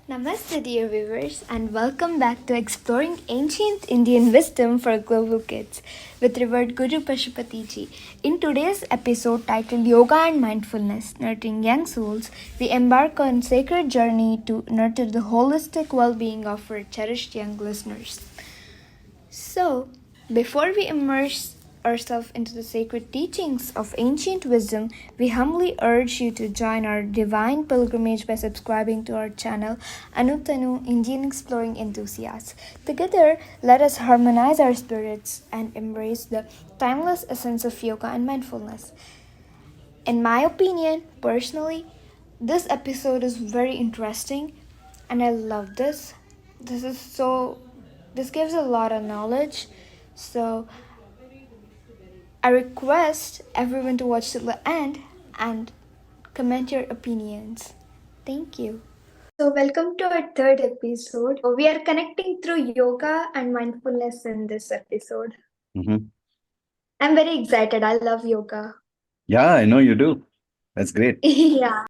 Namaste, dear viewers, and welcome back to Exploring Ancient Indian Wisdom for Global Kids with Revered Guru Pashupati Ji. In today's episode titled Yoga and Mindfulness Nurturing Young Souls, we embark on a sacred journey to nurture the holistic well being of our cherished young listeners. So, before we immerse ourselves into the sacred teachings of ancient wisdom, we humbly urge you to join our divine pilgrimage by subscribing to our channel Anutanu Indian Exploring Enthusiasts. Together, let us harmonize our spirits and embrace the timeless essence of yoga and mindfulness. In my opinion, personally, this episode is very interesting and I love this. This gives a lot of knowledge. So I request everyone to watch till the end and comment your opinions. Thank you. So, welcome to our third episode. We are connecting through yoga and mindfulness in this episode. Mhm. I'm very excited. I love yoga. Yeah, I know you do. That's great. Yeah.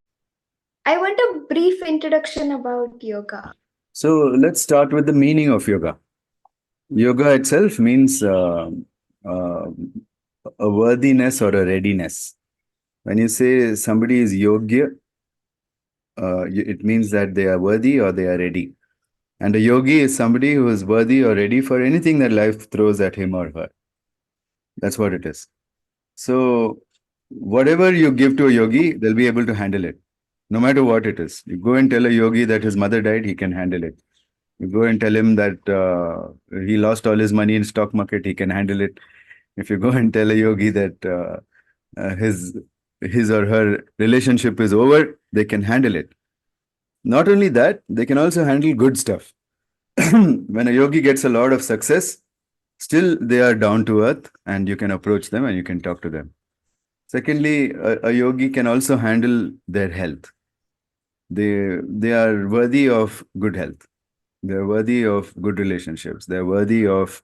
I want a brief introduction about yoga. So let's start with the meaning of yoga. Yoga itself means uh, a worthiness or a readiness. When you say somebody is yogya, it means that they are worthy or they are ready. And a yogi is somebody who is worthy or ready for anything that life throws at him or her. That's what it is. So whatever you give to a yogi, they'll be able to handle it, no matter what it is. You go and tell a yogi that his mother died, he can handle it. You go and tell him that he lost all his money in stock market, he can handle it. If you go and tell a yogi that uh, his his or her relationship is over, they can handle it. Not only that, they can also handle good stuff. When a yogi gets a lot of success, still they are down to earth and you can approach them and you can talk to them. Secondly, a yogi can also handle their health. They are worthy of good health. They're worthy of good relationships. They're worthy of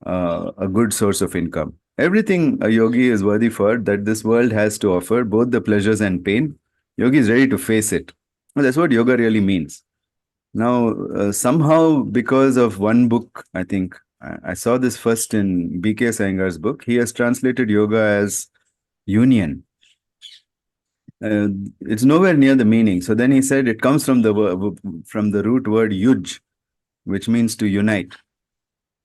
a good source of income. Everything a yogi is worthy for that this world has to offer, both the pleasures and pain, yogi is ready to face it. Well, that's what yoga really means. Now, somehow, because of one book, I think I saw this first in B.K. Iyengar's book. He has translated yoga as union. It's nowhere near the meaning. So then he said it comes from from the root word yuj, which means to unite.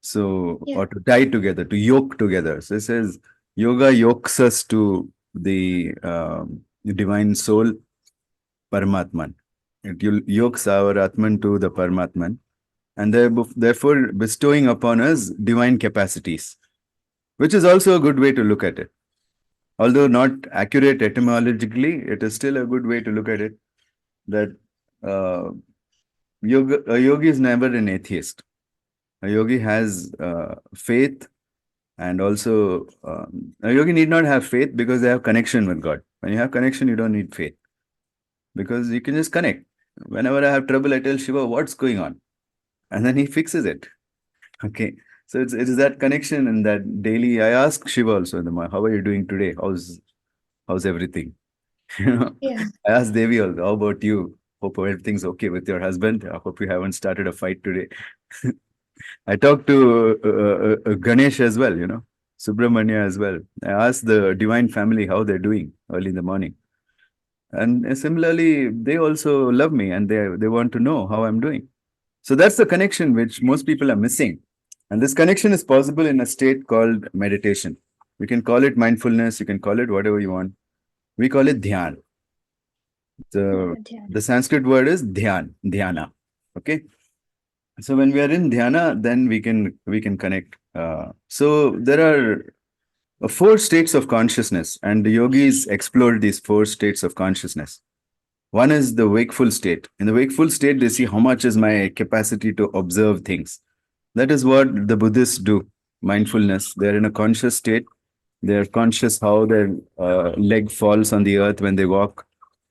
So, Yeah. or to tie together, to yoke together. So it says yoga yokes us to the divine soul, Paramatman. It yokes our Atman to the Paramatman, and therefore bestowing upon us divine capacities, which is also a good way to look at it. Although not accurate etymologically, it is still a good way to look at it. That uh, a yogi is never an atheist. A yogi has faith, and also a yogi need not have faith because they have connection with God. When you have connection, you don't need faith because you can just connect. Whenever I have trouble, I tell Shiva what's going on, and then he fixes it. Okay, so it's that connection and that daily. I ask Shiva also in the morning, how are you doing today? How's everything? You know, Yeah. I asked Devi also, how about you? Hope everything's okay with your husband. I hope you haven't started a fight today. I talked to Ganesh as well, Subramanya as well. I asked the Divine Family how they're doing early in the morning. And similarly, they also love me and they want to know how I'm doing. So that's the connection which most people are missing. And this connection is possible in a state called meditation. You can call it mindfulness, you can call it whatever you want. We call it dhyan. The, Yeah. the Sanskrit word is dhyan, dhyana. Okay. So when we are in dhyana, then we can connect. So there are four states of consciousness, and the yogis explored these four states of consciousness. One is the wakeful state. In the wakeful state, they see how much is my capacity to observe things. That is what the Buddhists do. Mindfulness. They're in a conscious state. They're conscious how their leg falls on the earth when they walk.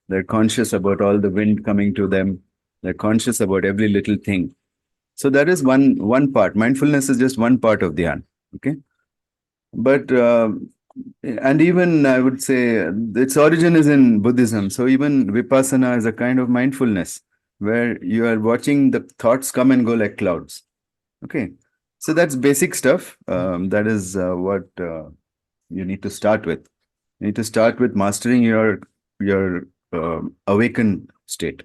They're conscious about all the wind coming to them. They're conscious about every little thing. So that is one part. Mindfulness is just one part of dhyan. Okay, but and even I would say its origin is in Buddhism. So even vipassana is a kind of mindfulness, where you are watching the thoughts come and go like clouds. Okay. So that's basic stuff. That is what you need to start with. You need to start with mastering your awakened state.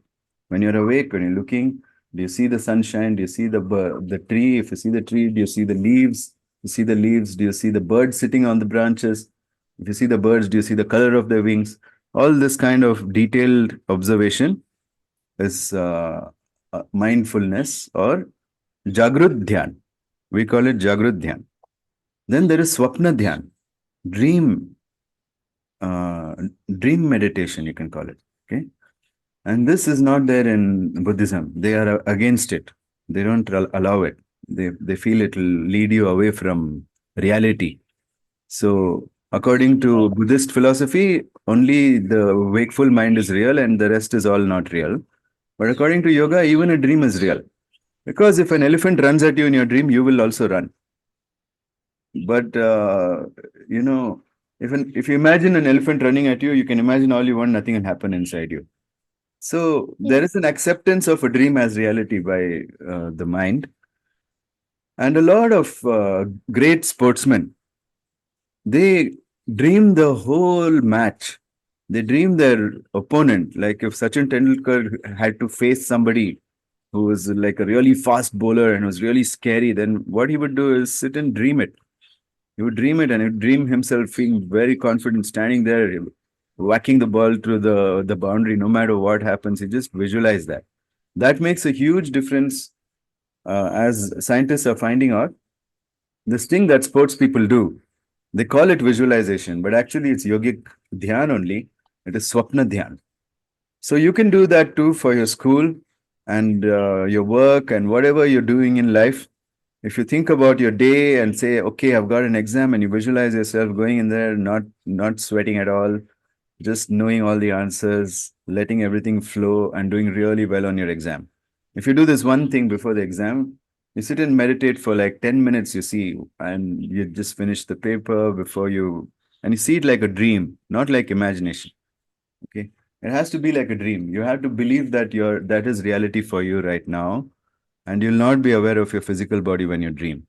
When you're awake, when you're looking, do you see the sunshine? Do you see the tree? If you see the tree, do you see the leaves? You see the leaves? Do you see the birds sitting on the branches? If you see the birds, do you see the color of their wings? All this kind of detailed observation is mindfulness or Jagrut Dhyan. We call it Jagrut Dhyan. Then there is Swapna Dhyan, dream, uh, dream meditation, you can call it. Okay. And this is not there in Buddhism. They are against it. They don't allow it. They feel it will lead you away from reality. So, according to Buddhist philosophy, only the wakeful mind is real and the rest is all not real. But according to yoga, even a dream is real. Because if an elephant runs at you in your dream, you will also run. But you know, if you imagine an elephant running at you, you can imagine all you want, nothing will happen inside you. So there is an acceptance of a dream as reality by the mind, and a lot of great sportsmen, they dream the whole match. They dream their opponent. Like if Sachin Tendulkar had to face somebody who was like a really fast bowler and was really scary, then what he would do is sit and dream it. He would dream it and he would dream himself feeling very confident, standing there, whacking the ball through the boundary, no matter what happens. He just visualize that. That makes a huge difference, as scientists are finding out. This thing that sports people do, they call it visualization, but actually it's yogic dhyan only. It is swapna dhyan. So you can do that too for your school and your work and whatever you're doing in life. If you think about your day and say, okay, I've got an exam, and you visualize yourself going in there, not sweating at all, just knowing all the answers, letting everything flow, and doing really well on your exam. If you do this one thing before the exam, you sit and meditate for like 10 minutes, you see, and you just finish the paper before you, and you see it like a dream, not like imagination. Okay. It has to be like a dream. You have to believe that that is reality for you right now, and you'll not be aware of your physical body when you dream.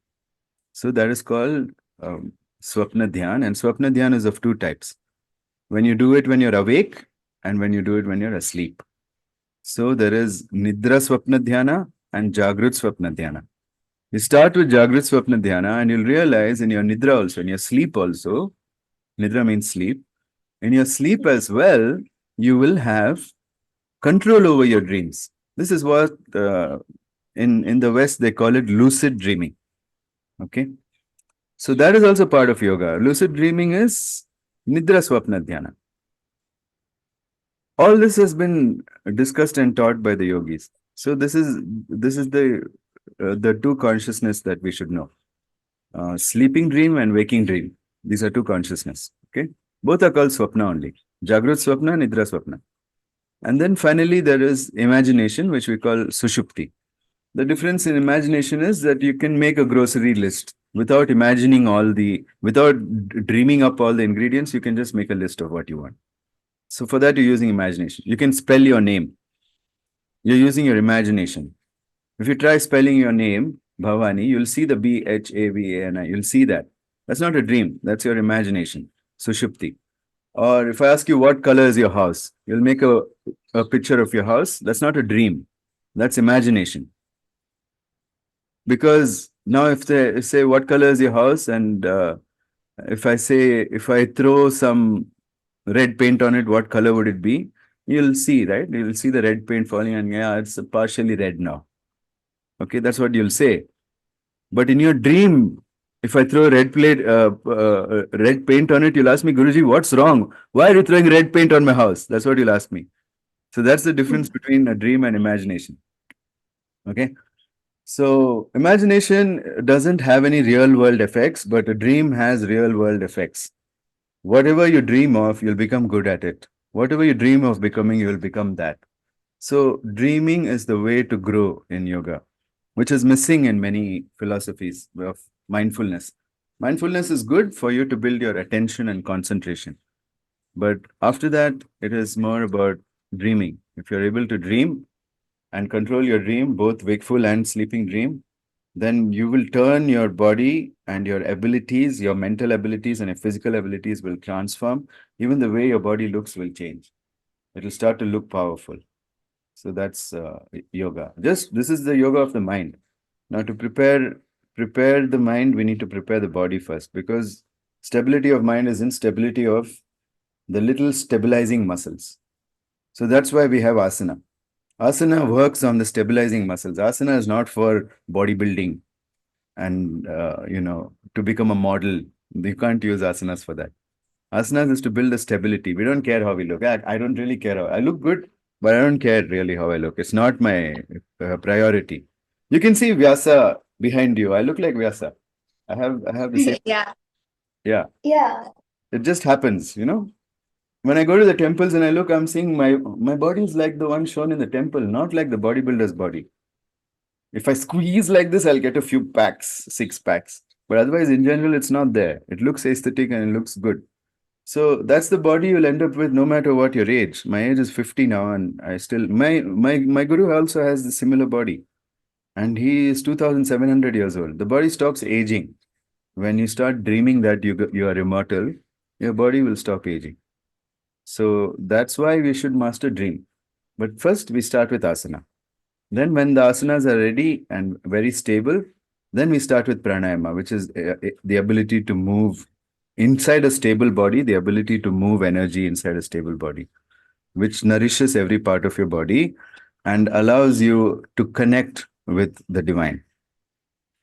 So that is called Swapna Dhyan, and Swapna Dhyan is of two types. When you do it when you're awake and when you do it when you're asleep. So there is Nidra Swapna Dhyana and Jagrut Swapna Dhyana. You start with Jagrut Swapna Dhyana and you'll realize in your Nidra also, in your sleep also, Nidra means sleep. In your sleep as well, you will have control over your dreams. This is what in the West they call it lucid dreaming. Okay. So that is also part of yoga. Lucid dreaming is Nidra Swapna Dhyana. All this has been discussed and taught by the yogis. So this is the two consciousness that we should know: sleeping dream and waking dream. These are two consciousness. Okay, both are called swapna only: Jagrut Swapna, Nidra Swapna. And then finally there is imagination, which we call sushupti. The difference in imagination is that you can make a grocery list without imagining without dreaming up all the ingredients. You can just make a list of what you want. So for that, you're using imagination. You can spell your name. You're using your imagination. If you try spelling your name, Bhavani, you'll see the Bhavani. You'll see that. That's not a dream. That's your imagination. Sushupti. Or if I ask you what color is your house, you'll make a picture of your house. That's not a dream. That's imagination. Because now if they say what color is your house, and if I throw some red paint on it, what color would it be? You'll see, right? You'll see the red paint falling, and yeah, it's partially red now. Okay, that's what you'll say. But in your dream, if I throw red paint on it, you'll ask me, Guruji, what's wrong? Why are you throwing red paint on my house? That's what you'll ask me. So that's the difference between a dream and imagination. Okay. So imagination doesn't have any real world effects, but a dream has real world effects. Whatever you dream of, you'll become good at it. Whatever you dream of becoming, you'll become that. So dreaming is the way to grow in yoga, which is missing in many philosophies of mindfulness. Mindfulness is good for you to build your attention and concentration. But after that, it is more about dreaming. If you're able to dream, and control your dream, both wakeful and sleeping dream, then you will turn your body and your abilities, your mental abilities and your physical abilities will transform. Even the way your body looks will change. It will start to look powerful. So that's yoga. Just this is the yoga of the mind. Now to prepare the mind, we need to prepare the body first, because stability of mind is instability of the little stabilizing muscles. So that's why we have asana. Asana works on the stabilizing muscles. Asana is not for bodybuilding and to become a model. You can't use asanas for that. Asanas is to build a stability. We don't care how we look. I don't really care how I look good, but I don't care really how I look. It's not my priority. You can see Vyasa behind you. I look like Vyasa. I have the same. Yeah. Yeah, Yeah. it just happens. When I go to the temples and I look, I'm seeing my body is like the one shown in the temple, not like the bodybuilder's body. If I squeeze like this, I'll get a few packs, 6 packs. But otherwise, in general, it's not there. It looks aesthetic and it looks good. So that's the body you'll end up with no matter what your age. My age is 50 now, and I still my guru also has the similar body. And he is 2,700 years old. The body stops aging. When you start dreaming that you are immortal, your body will stop aging. So that's why we should master dream. But first, we start with asana. Then, when the asanas are ready and very stable, then we start with pranayama, which is the ability to move inside a stable body, the ability to move energy inside a stable body, which nourishes every part of your body and allows you to connect with the divine.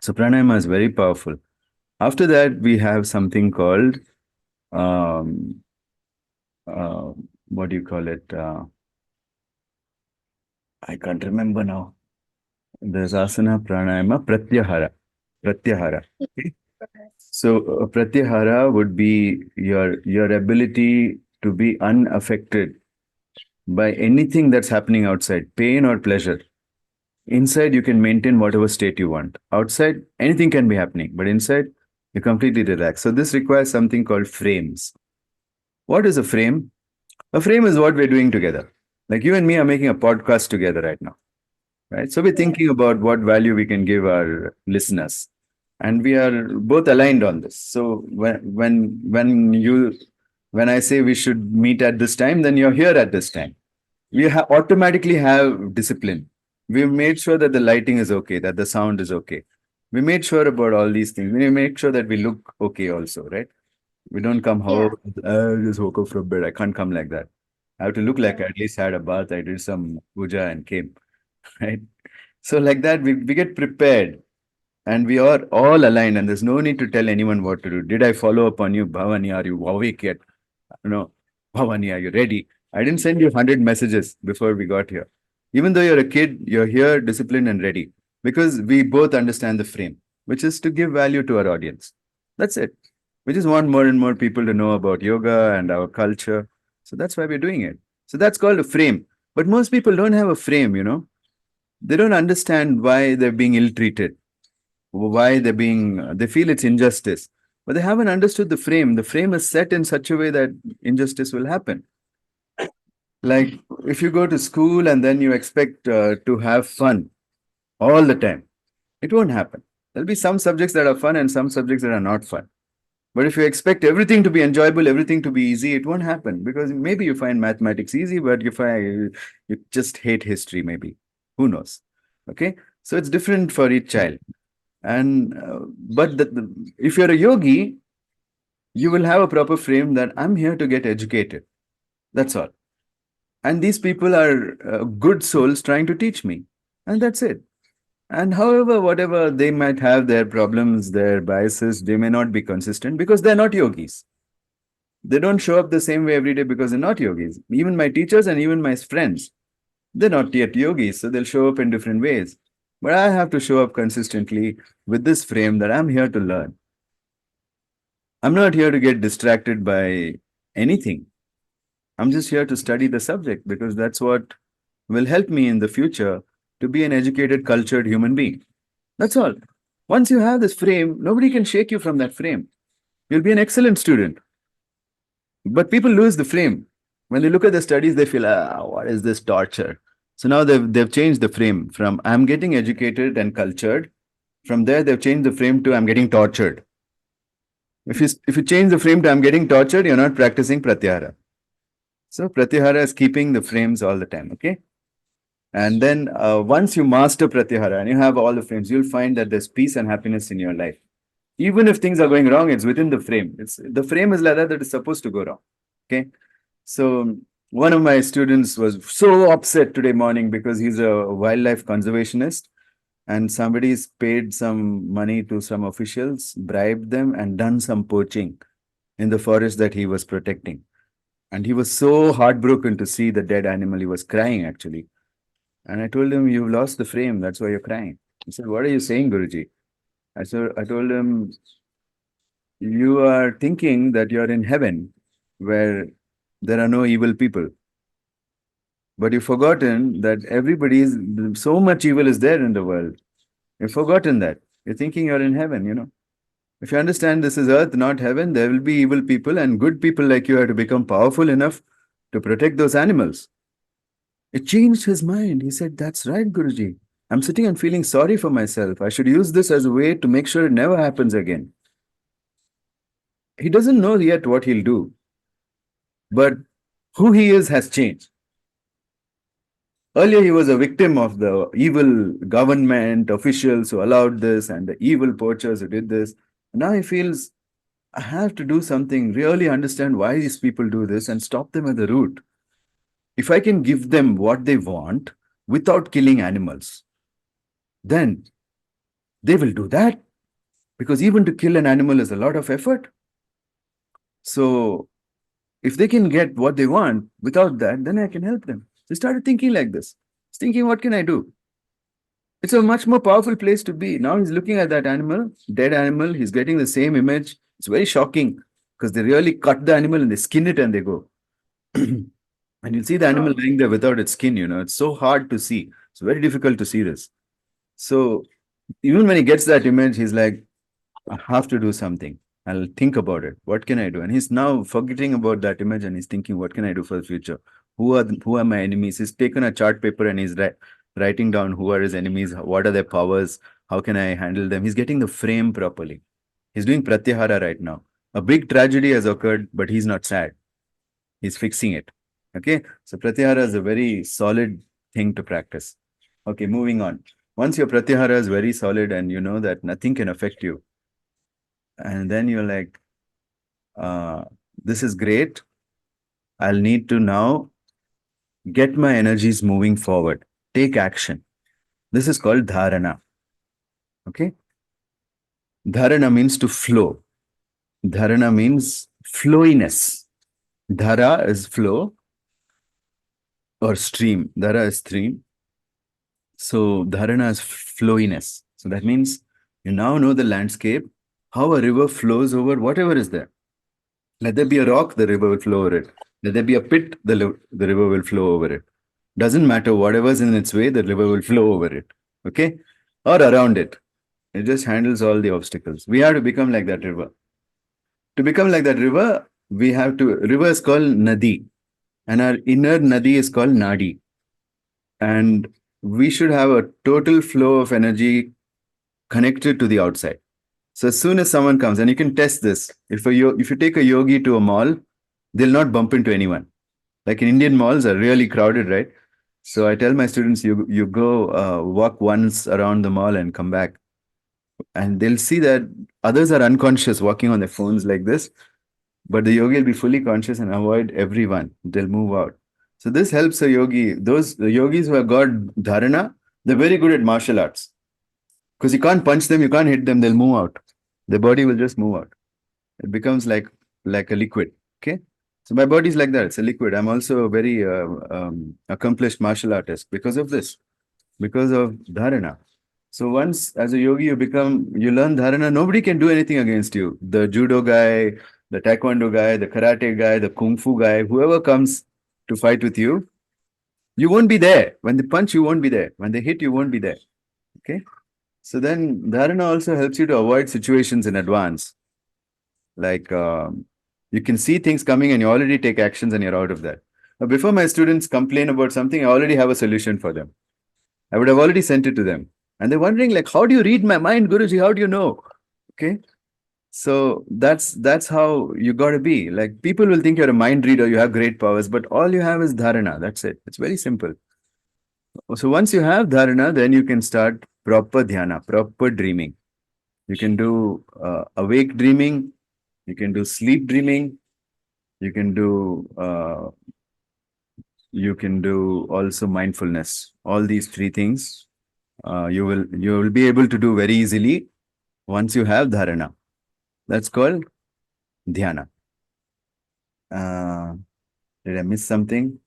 So, pranayama is very powerful. After that, we have something called, um, uh, what do you call it? I can't remember now. There's asana, pranayama, pratyahara. Pratyahara. Okay. So pratyahara would be your ability to be unaffected by anything that's happening outside, pain or pleasure. Inside, you can maintain whatever state you want. Outside, anything can be happening, but inside, you're completely relaxed. So this requires something called frames. What is a frame? A frame is what we're doing together. Like you and me are making a podcast together right now, right? So we're thinking about what value we can give our listeners, and we are both aligned on this. So when I say we should meet at this time, then you're here at this time. We automatically have discipline. We've made sure that the lighting is okay, that the sound is okay. We made sure about all these things. We make sure that we look okay also, right? We don't come Yeah. home, I just woke up from bed. I can't come like that. I have to look like I Yeah. at least had a bath, I did some puja and came, right? So like that, we get prepared and we are all aligned and there's no need to tell anyone what to do. Did I follow up on you, Bhavani? Are you awake yet? No, Bhavani, are you ready? I didn't send you 100 messages before we got here. Even though you're a kid, you're here, disciplined and ready because we both understand the frame, which is to give value to our audience. That's it. We just want more and more people to know about yoga and our culture. So that's why we're doing it. So that's called a frame. But most people don't have a frame. They don't understand why they're being ill-treated, why they feel it's injustice, but they haven't understood the frame. The frame is set in such a way that injustice will happen. Like if you go to school and then you expect to have fun all the time, it won't happen. There'll be some subjects that are fun and some subjects that are not fun. But if you expect everything to be enjoyable, everything to be easy, it won't happen because maybe you find mathematics easy, but you just hate history, maybe. Who knows? Okay. So it's different for each child. And but if you're a yogi, you will have a proper frame that I'm here to get educated. That's all. And these people are good souls trying to teach me. And that's it. And however, whatever they might have their problems, their biases, they may not be consistent because they're not yogis. They don't show up the same way every day because they're not yogis. Even my teachers and even my friends, they're not yet yogis, so they'll show up in different ways. But I have to show up consistently with this frame that I'm here to learn. I'm not here to get distracted by anything. I'm just here to study the subject because that's what will help me in the future to be an educated, cultured human being. That's all. Once you have this frame, nobody can shake you from that frame. You'll be an excellent student. But people lose the frame. When they look at the studies, they feel, what is this torture? So now they've changed the frame from I'm getting educated and cultured. From there, they've changed the frame to I'm getting tortured. If you change the frame to I'm getting tortured, you're not practicing pratyahara. So pratyahara is keeping the frames all the time. Okay. And then once you master pratyahara and you have all the frames, you'll find that there's peace and happiness in your life. Even if things are going wrong, it's within the frame. It's the frame is like that it's supposed to go wrong. Okay. So one of my students was so upset today morning because he's a wildlife conservationist and somebody's paid some money to some officials, bribed them, and done some poaching in the forest that he was protecting. And he was so heartbroken to see the dead animal. He was crying actually. And I told him, "You've lost the frame. That's why you're crying." He said, "What are you saying, Guruji?" I told him, "You are thinking that you're in heaven where there are no evil people. But you've forgotten that so much evil is there in the world. You've forgotten that. You're thinking you're in heaven. If you understand this is earth, not heaven, there will be evil people and good people like you have to become powerful enough to protect those animals." It changed his mind. He said, "That's right, Guruji. I'm sitting and feeling sorry for myself. I should use this as a way to make sure it never happens again." He doesn't know yet what he'll do, but who he is has changed. Earlier, he was a victim of the evil government officials who allowed this and the evil poachers who did this. Now he feels, I have to do something, really understand why these people do this and stop them at the root. If I can give them what they want without killing animals, then they will do that. Because even to kill an animal is a lot of effort. So if they can get what they want without that, then I can help them. So he started thinking like this. He's thinking, what can I do? It's a much more powerful place to be. Now he's looking at that animal, dead animal. He's getting the same image. It's very shocking because they really cut the animal and they skin it and they go. And you'll see the animal lying there without its skin. It's so hard to see. It's very difficult to see this. So even when he gets that image, he's like, I have to do something. I'll think about it. What can I do? And he's now forgetting about that image and he's thinking, what can I do for the future? Who are my enemies? He's taken a chart paper and he's writing down who are his enemies, what are their powers, how can I handle them? He's getting the frame properly. He's doing pratyahara right now. A big tragedy has occurred, but he's not sad. He's fixing it. Okay. So pratyahara is a very solid thing to practice. Okay, moving on. Once your pratyahara is very solid and you know that nothing can affect you, and then you're like, this is great. I'll need to now get my energies moving forward. Take action. This is called dharana. Okay. Dharana means to flow. Dharana means flowiness. Dhara is flow or stream. Dhara is stream. So dharana is flowiness. So that means you now know the landscape, how a river flows over whatever is there. Let there be a rock, the river will flow over it. Let there be a pit, the river will flow over it. Doesn't matter, whatever's in its way, the river will flow over it. Okay? Or around it. It just handles all the obstacles. We have to become like that river. To become like that river, river is called Nadi. And our inner Nadi is called Nadi. And we should have a total flow of energy connected to the outside. So as soon as someone comes, and you can test this, if you take a yogi to a mall, they'll not bump into anyone. Like in Indian malls are really crowded, right? So I tell my students, you go walk once around the mall and come back. And they'll see that others are unconscious walking on their phones like this. But the yogi will be fully conscious and avoid everyone. They'll move out. So this helps a yogi. The yogis who have got dharana, they're very good at martial arts. Because you can't punch them, you can't hit them, they'll move out. The body will just move out. It becomes like a liquid. Okay. So my body is like that. It's a liquid. I'm also a very accomplished martial artist because of this, because of dharana. So once as a yogi, you learn dharana, nobody can do anything against you. The judo guy, the taekwondo guy, the karate guy, the kung fu guy, whoever comes to fight with you, you won't be there. When they punch, you won't be there. When they hit, you won't be there. Okay. So then dharana also helps you to avoid situations in advance. Like you can see things coming and you already take actions and you're out of that. Before my students complain about something, I already have a solution for them. I would have already sent it to them. And they're wondering, like, how do you read my mind, Guruji? How do you know? Okay. So that's how you gotta be. Like, people will think you're a mind reader, you have great powers, but all you have is dharana. That's it. It's very simple. So once you have dharana, then you can start proper dhyana, proper dreaming. You can do awake dreaming, you can do sleep dreaming, you can do also mindfulness. All these three things you will be able to do very easily once you have dharana. That's called dhyana. Uh, did I miss something?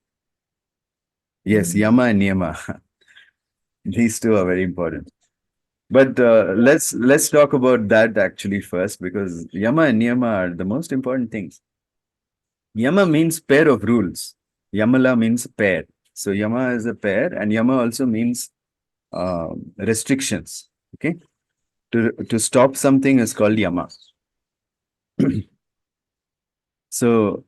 Yes, yama and niyama. These two are very important. But let's talk about that actually first, because yama and niyama are the most important things. Yama means pair of rules. Yamala means pair. So yama is a pair, and yama also means restrictions. Okay, to stop something is called yama. So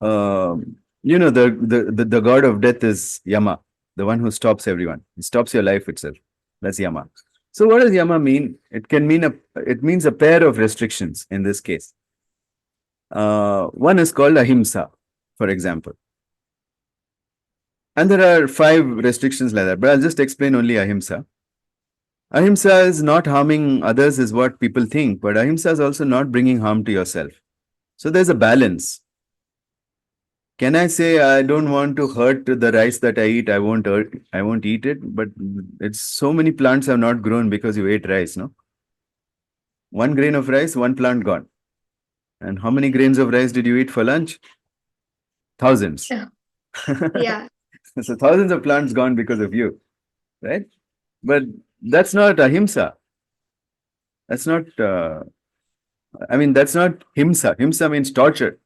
the god of death is Yama, the one who stops everyone. He stops your life itself. That's Yama. So what does Yama mean? It means a pair of restrictions in this case. One is called ahimsa, for example. And there are 5 restrictions like that, but I'll just explain only ahimsa. Ahimsa is not harming others, is what people think, but ahimsa is also not bringing harm to yourself. So there's a balance. Can I say I don't want to hurt the rice that I eat? I won't eat it. But it's so many plants have not grown because you ate rice, no? 1 grain of rice, 1 plant gone. And how many grains of rice did you eat for lunch? Thousands. Yeah. So thousands of plants gone because of you, right? But that's not ahimsa. That's not. That's not himsa. Himsa means torture.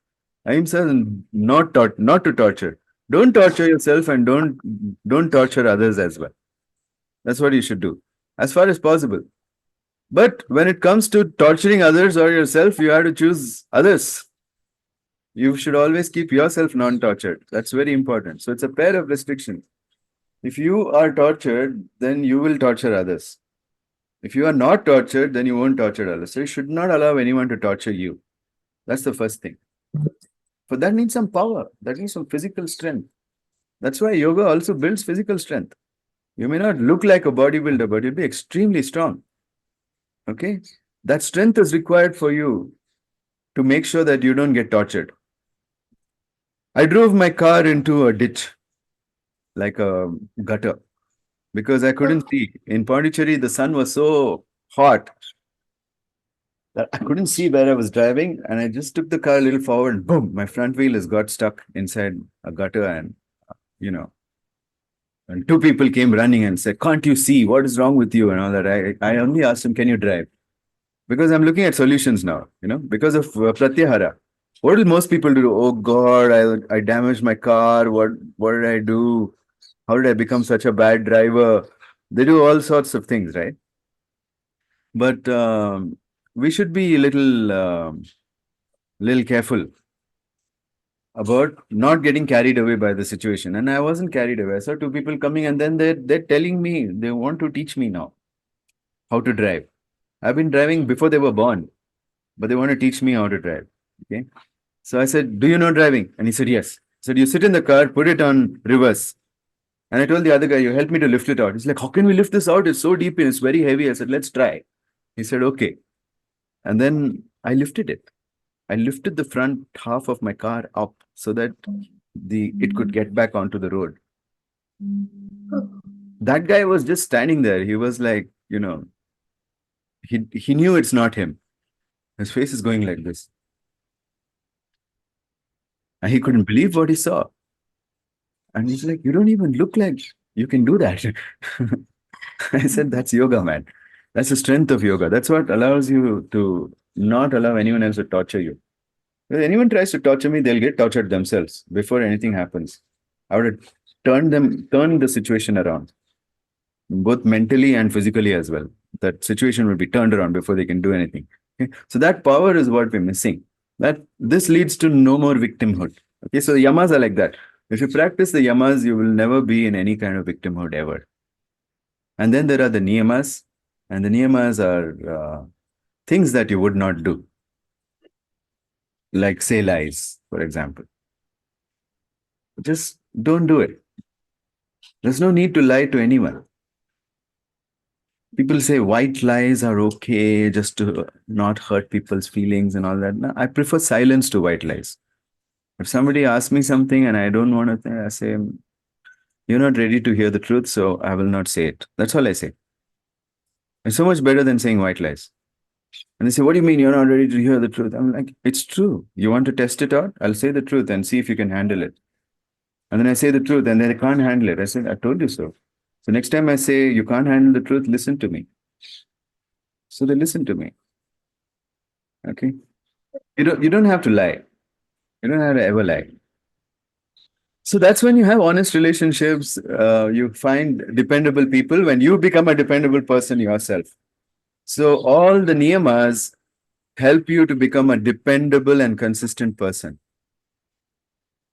Ahimsa is not to torture. Don't torture yourself, and don't torture others as well. That's what you should do, as far as possible. But when it comes to torturing others or yourself, you have to choose others. You should always keep yourself non-tortured. That's very important. So it's a pair of restrictions. If you are tortured, then you will torture others. If you are not tortured, then you won't torture others. So you should not allow anyone to torture you. That's the first thing. But that needs some power. That needs some physical strength. That's why yoga also builds physical strength. You may not look like a bodybuilder, but you'll be extremely strong. Okay? That strength is required for you to make sure that you don't get tortured. I drove my car into a ditch, like a gutter, because I couldn't see. In Pondicherry, the sun was so hot that I couldn't see where I was driving, and I just took the car a little forward, and boom, my front wheel has got stuck inside a gutter, and and 2 people came running and said, "Can't you see? What is wrong with you?" and all that. I only asked him, "Can you drive?" Because I'm looking at solutions now, because of pratyahara. What will most people do? Oh God, I damaged my car. What did I do? How did I become such a bad driver? They do all sorts of things, right? But we should be a little careful about not getting carried away by the situation. And I wasn't carried away. I saw 2 people coming, and then they're telling me they want to teach me now how to drive. I've been driving before they were born, but they want to teach me how to drive. Okay. So I said, "Do you know driving?" And he said, "Yes." I said, "You sit in the car, put it on reverse." And I told the other guy, "You help me to lift it out." He's like, "How can we lift this out? It's so deep and it's very heavy." I said, "Let's try." He said, "Okay." And then I lifted it. I lifted the front half of my car up so that it could get back onto the road. That guy was just standing there. He was like, he knew it's not him. His face is going like this. And he couldn't believe what he saw. And he's like, "You don't even look like you can do that." I said, "That's yoga, man. That's the strength of yoga. That's what allows you to not allow anyone else to torture you. If anyone tries to torture me, they'll get tortured themselves before anything happens. I would have turned the situation around, both mentally and physically as well. That situation will be turned around before they can do anything. Okay? So that power is what we're missing. That this leads to no more victimhood. Okay, so the yamas are like that. If you practice the yamas, you will never be in any kind of victimhood ever. And then there are the niyamas, and the niyamas are things that you would not do, like say lies, for example. Just don't do it. There's no need to lie to anyone. People say white lies are okay just to not hurt people's feelings and all that. No, I prefer silence to white lies. If somebody asks me something and I don't want to, I say, you're not ready to hear the truth, so I will not say it. That's all I say. It's so much better than saying white lies. And they say, what do you mean you're not ready to hear the truth? I'm like, it's true. You want to test it out? I'll say the truth and see if you can handle it. And then I say the truth and they can't handle it. I said, I told you so. So next time I say, you can't handle the truth, listen to me. So they listen to me. Okay. You don't have to lie. You don't have to ever lie. So that's when you have honest relationships. You find dependable people when you become a dependable person yourself. So all the niyamas help you to become a dependable and consistent person.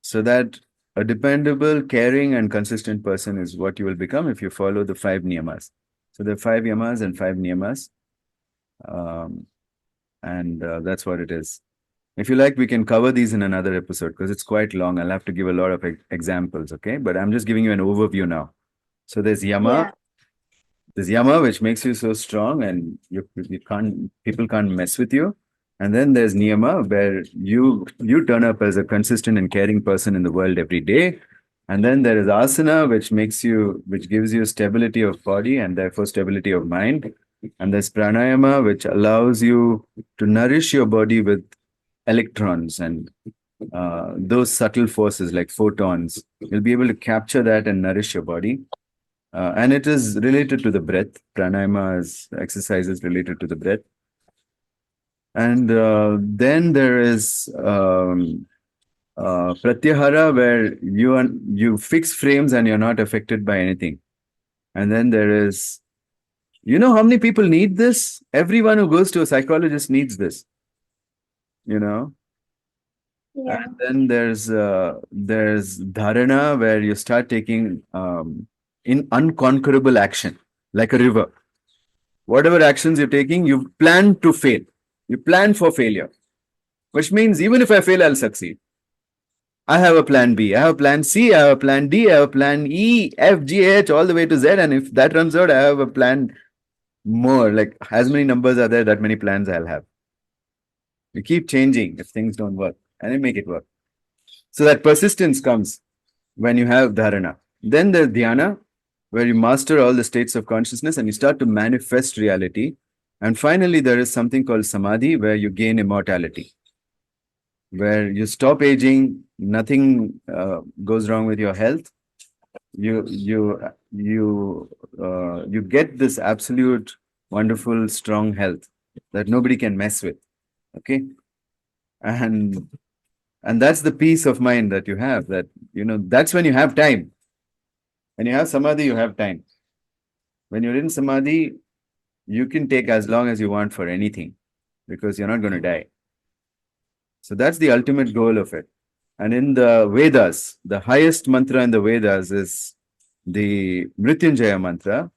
So that a dependable, caring, and consistent person is what you will become if you follow the 5 niyamas. So there are 5 yamas and 5 niyamas. Um, and that's what it is. If you like, we can cover these in another episode because it's quite long. I'll have to give a lot of examples, okay? But I'm just giving you an overview now. So there's Yeah. Yama, which makes you so strong and you can't, people can't mess with you. And then there's Niyama, where you turn up as a consistent and caring person in the world every day. And then there is Asana, which gives you stability of body and therefore stability of mind. And there's Pranayama, which allows you to nourish your body with electrons and those subtle forces like photons. You'll be able to capture that and nourish your body. And it is related to the breath. Pranayama is exercises related to the breath. And then there is pratyahara, where you fix frames and you're not affected by anything. And then there is, you know how many people need this? Everyone who goes to a psychologist needs this, you know. Yeah. And then there's dharana, where you start taking in unconquerable action, like a river. Whatever actions you're taking, you plan to fail. You plan for failure, which means even if I fail, I'll succeed. I have a plan B, I have a plan C, I have a plan D, I have a plan E, F, G, H, all the way to Z. And if that runs out, I have a plan more. Like as many numbers are there, that many plans I'll have. You keep changing if things don't work and you make it work. So that persistence comes when you have dharana. Then there's dhyana, where you master all the states of consciousness and you start to manifest reality. And finally, there is something called samadhi, where you gain immortality, where you stop aging, nothing goes wrong with your health. You get this absolute, wonderful, strong health that nobody can mess with. Okay, and that's the peace of mind that you have. That that's when you have time. When you have samadhi, you have time. When you're in samadhi, you can take as long as you want for anything because you're not going to die. So that's the ultimate goal of it. And in the Vedas, the highest mantra in the Vedas is the Mrityunjaya mantra,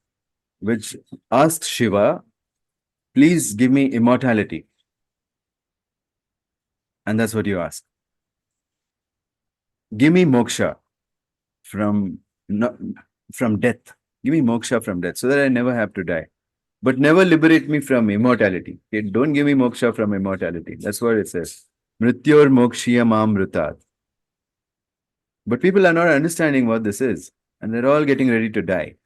which asks Shiva, please give me immortality. And that's what you ask. Give me moksha from, from death. Give me moksha from death so that I never have to die. But never liberate me from immortality. Okay? Don't give me moksha from immortality. That's what it says. Mrityor mokshiyam amrutat. But people are not understanding what this is. And they're all getting ready to die.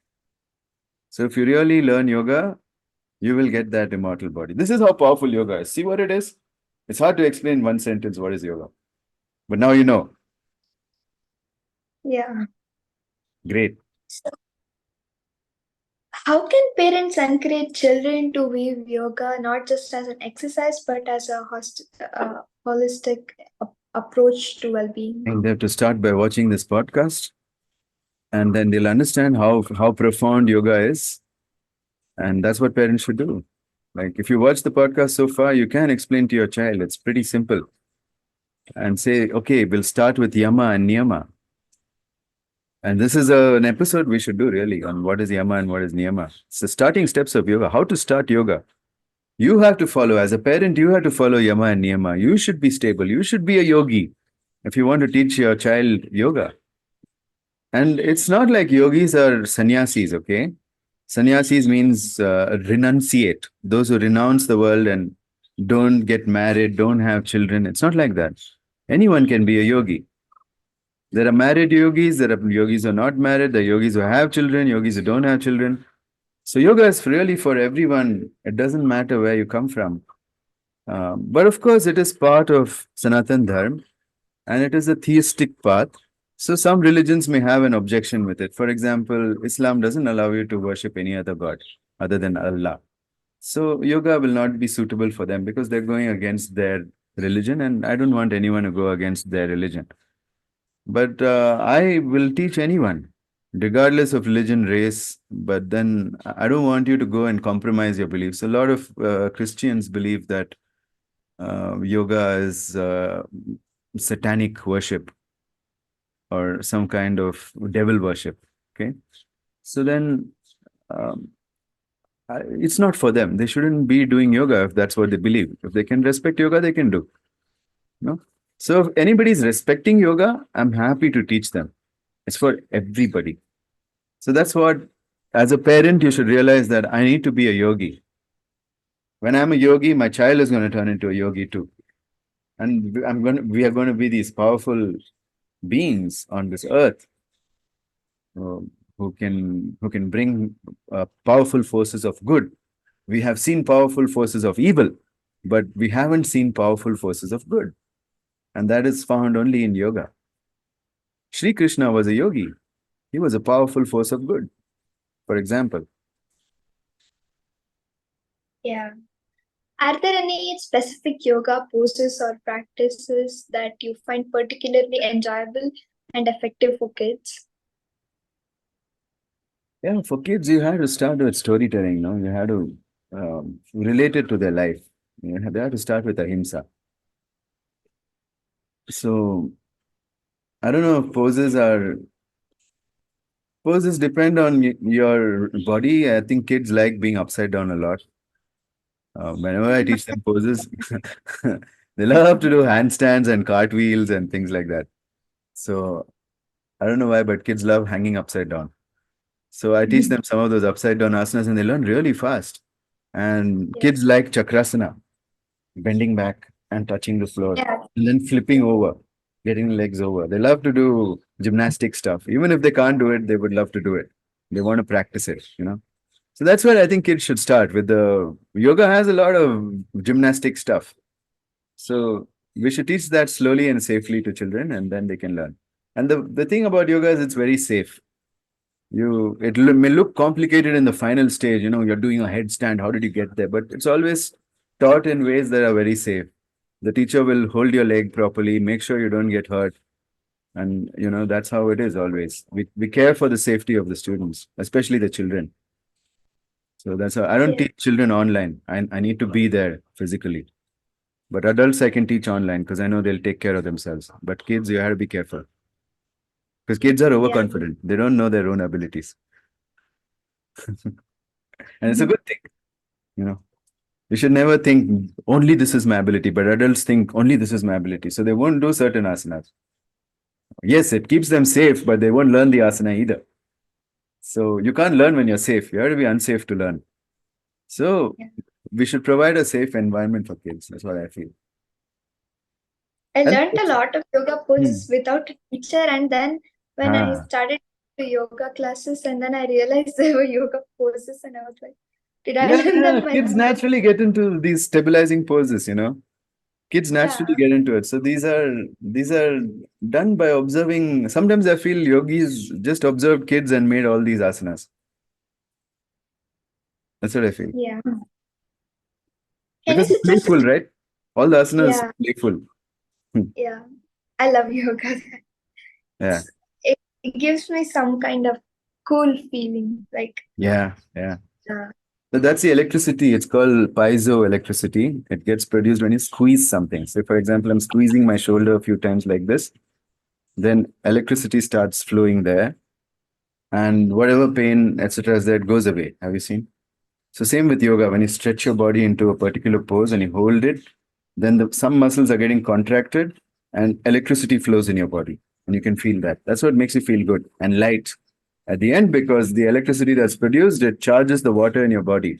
So if you really learn yoga, you will get that immortal body. This is how powerful yoga is. See what it is? It's hard to explain in one sentence what is yoga. But now you know. Yeah. Great. How can parents encourage children to view yoga not just as an exercise but as a holistic approach to well-being? And they have to start by watching this podcast. And then they'll understand how profound yoga is. And that's what parents should do. Like if you watch the podcast so far, you can explain to your child. It's pretty simple. and say, okay, we'll start with Yama and Niyama. And this is an episode we should do really on what is Yama and what is Niyama. It's the starting steps of yoga, how to start yoga. You have to follow, as a parent, you have to follow Yama and Niyama. You should be stable. You should be a yogi if you want to teach your child yoga. And it's not like yogis are sannyasis, okay? Sannyasis means renunciate, those who renounce the world and don't get married, don't have children. It's not like that. Anyone can be a yogi. There are married yogis, there are yogis who are not married, there are yogis who have children, yogis who don't have children. So yoga is really for everyone. It doesn't matter where you come from. But of course, it is part of Sanatan Dharma and it is a theistic path. So some religions may have an objection with it. For example, Islam doesn't allow you to worship any other god other than Allah. So yoga will not be suitable for them because they're going against their religion, and I don't want anyone to go against their religion. But I will teach anyone, regardless of religion, race. But then I don't want you to go and compromise your beliefs. A lot of Christians believe that yoga is satanic worship or some kind of devil worship. Okay. So then it's not for them. They shouldn't be doing yoga if that's what they believe. If they can respect yoga, they can do. No? So if anybody is respecting yoga, I'm happy to teach them. It's for everybody. So that's what, as a parent, you should realize that I need to be a yogi. When I'm a yogi, my child is going to turn into a yogi too. And we are going to be these powerful beings on this earth who can bring powerful forces of good. We have seen powerful forces of evil, but we haven't seen powerful forces of good. And that is found only in yoga. Sri Krishna was a yogi. He was a powerful force of good, for example. Yeah. Are there any specific yoga poses or practices that you find particularly enjoyable and effective for kids? Yeah, for kids, you have to start with storytelling, no? You have to relate it to their life. They have to start with ahimsa. So, I don't know if poses depend on your body. I think kids like being upside down a lot. Whenever I teach them poses, they love to do handstands and cartwheels and things like that. So, I don't know why, but kids love hanging upside down. So I teach them some of those upside down asanas and they learn really fast. And Yeah. kids like chakrasana, bending back and touching the floor, Yeah. and then flipping over, getting legs over. They love to do gymnastic stuff. Even if they can't do it, they would love to do it. They want to practice it. So that's where I think kids should start with the yoga has a lot of gymnastic stuff. So we should teach that slowly and safely to children and then they can learn. And the thing about yoga is it's very safe. May look complicated in the final stage, you're doing a headstand, how did you get there? But it's always taught in ways that are very safe. The teacher will hold your leg properly, make sure you don't get hurt. And that's how it is always. We care for the safety of the students, especially the children. So that's how I don't Yeah. teach children online. I need to be there physically. But adults I can teach online because I know they'll take care of themselves. But kids, you have to be careful. Because kids are Yeah. overconfident. They don't know their own abilities. And it's a good thing, you know. You should never think only this is my ability, but adults think only this is my ability. So they won't do certain asanas. Yes, it keeps them safe, but they won't learn the asana either. So you can't learn when you're safe. You have to be unsafe to learn. So Yeah. we should provide a safe environment for kids. That's what I feel. I And learned a lot of yoga hmm, poses without a teacher, and then when I ah, started to yoga classes, and then I realized there were yoga poses, and I was like, did I learn yeah, them kids myself? naturally get into these stabilizing poses. Kids naturally Yeah. get into it. So these are done by observing. Sometimes I feel yogis just observed kids and made all these asanas. That's what I feel. Yeah. Can you Because it's suggest? playful, right? All the asanas are Yeah. playful. Hmm. Yeah. I love yoga. Yeah. It gives me some kind of cool feeling. Like, Yeah. Yeah. uh, That's the electricity. It's called piezoelectricity. It gets produced when you squeeze something. So, for example, I'm squeezing my shoulder a few times like this, then electricity starts flowing there, and whatever pain, etc., is there, it goes away. Have you seen? So, same with yoga. When you stretch your body into a particular pose and you hold it, then some muscles are getting contracted, and electricity flows in your body, and you can feel that. That's what makes you feel good and light at the end, because the electricity that's produced, it charges the water in your body,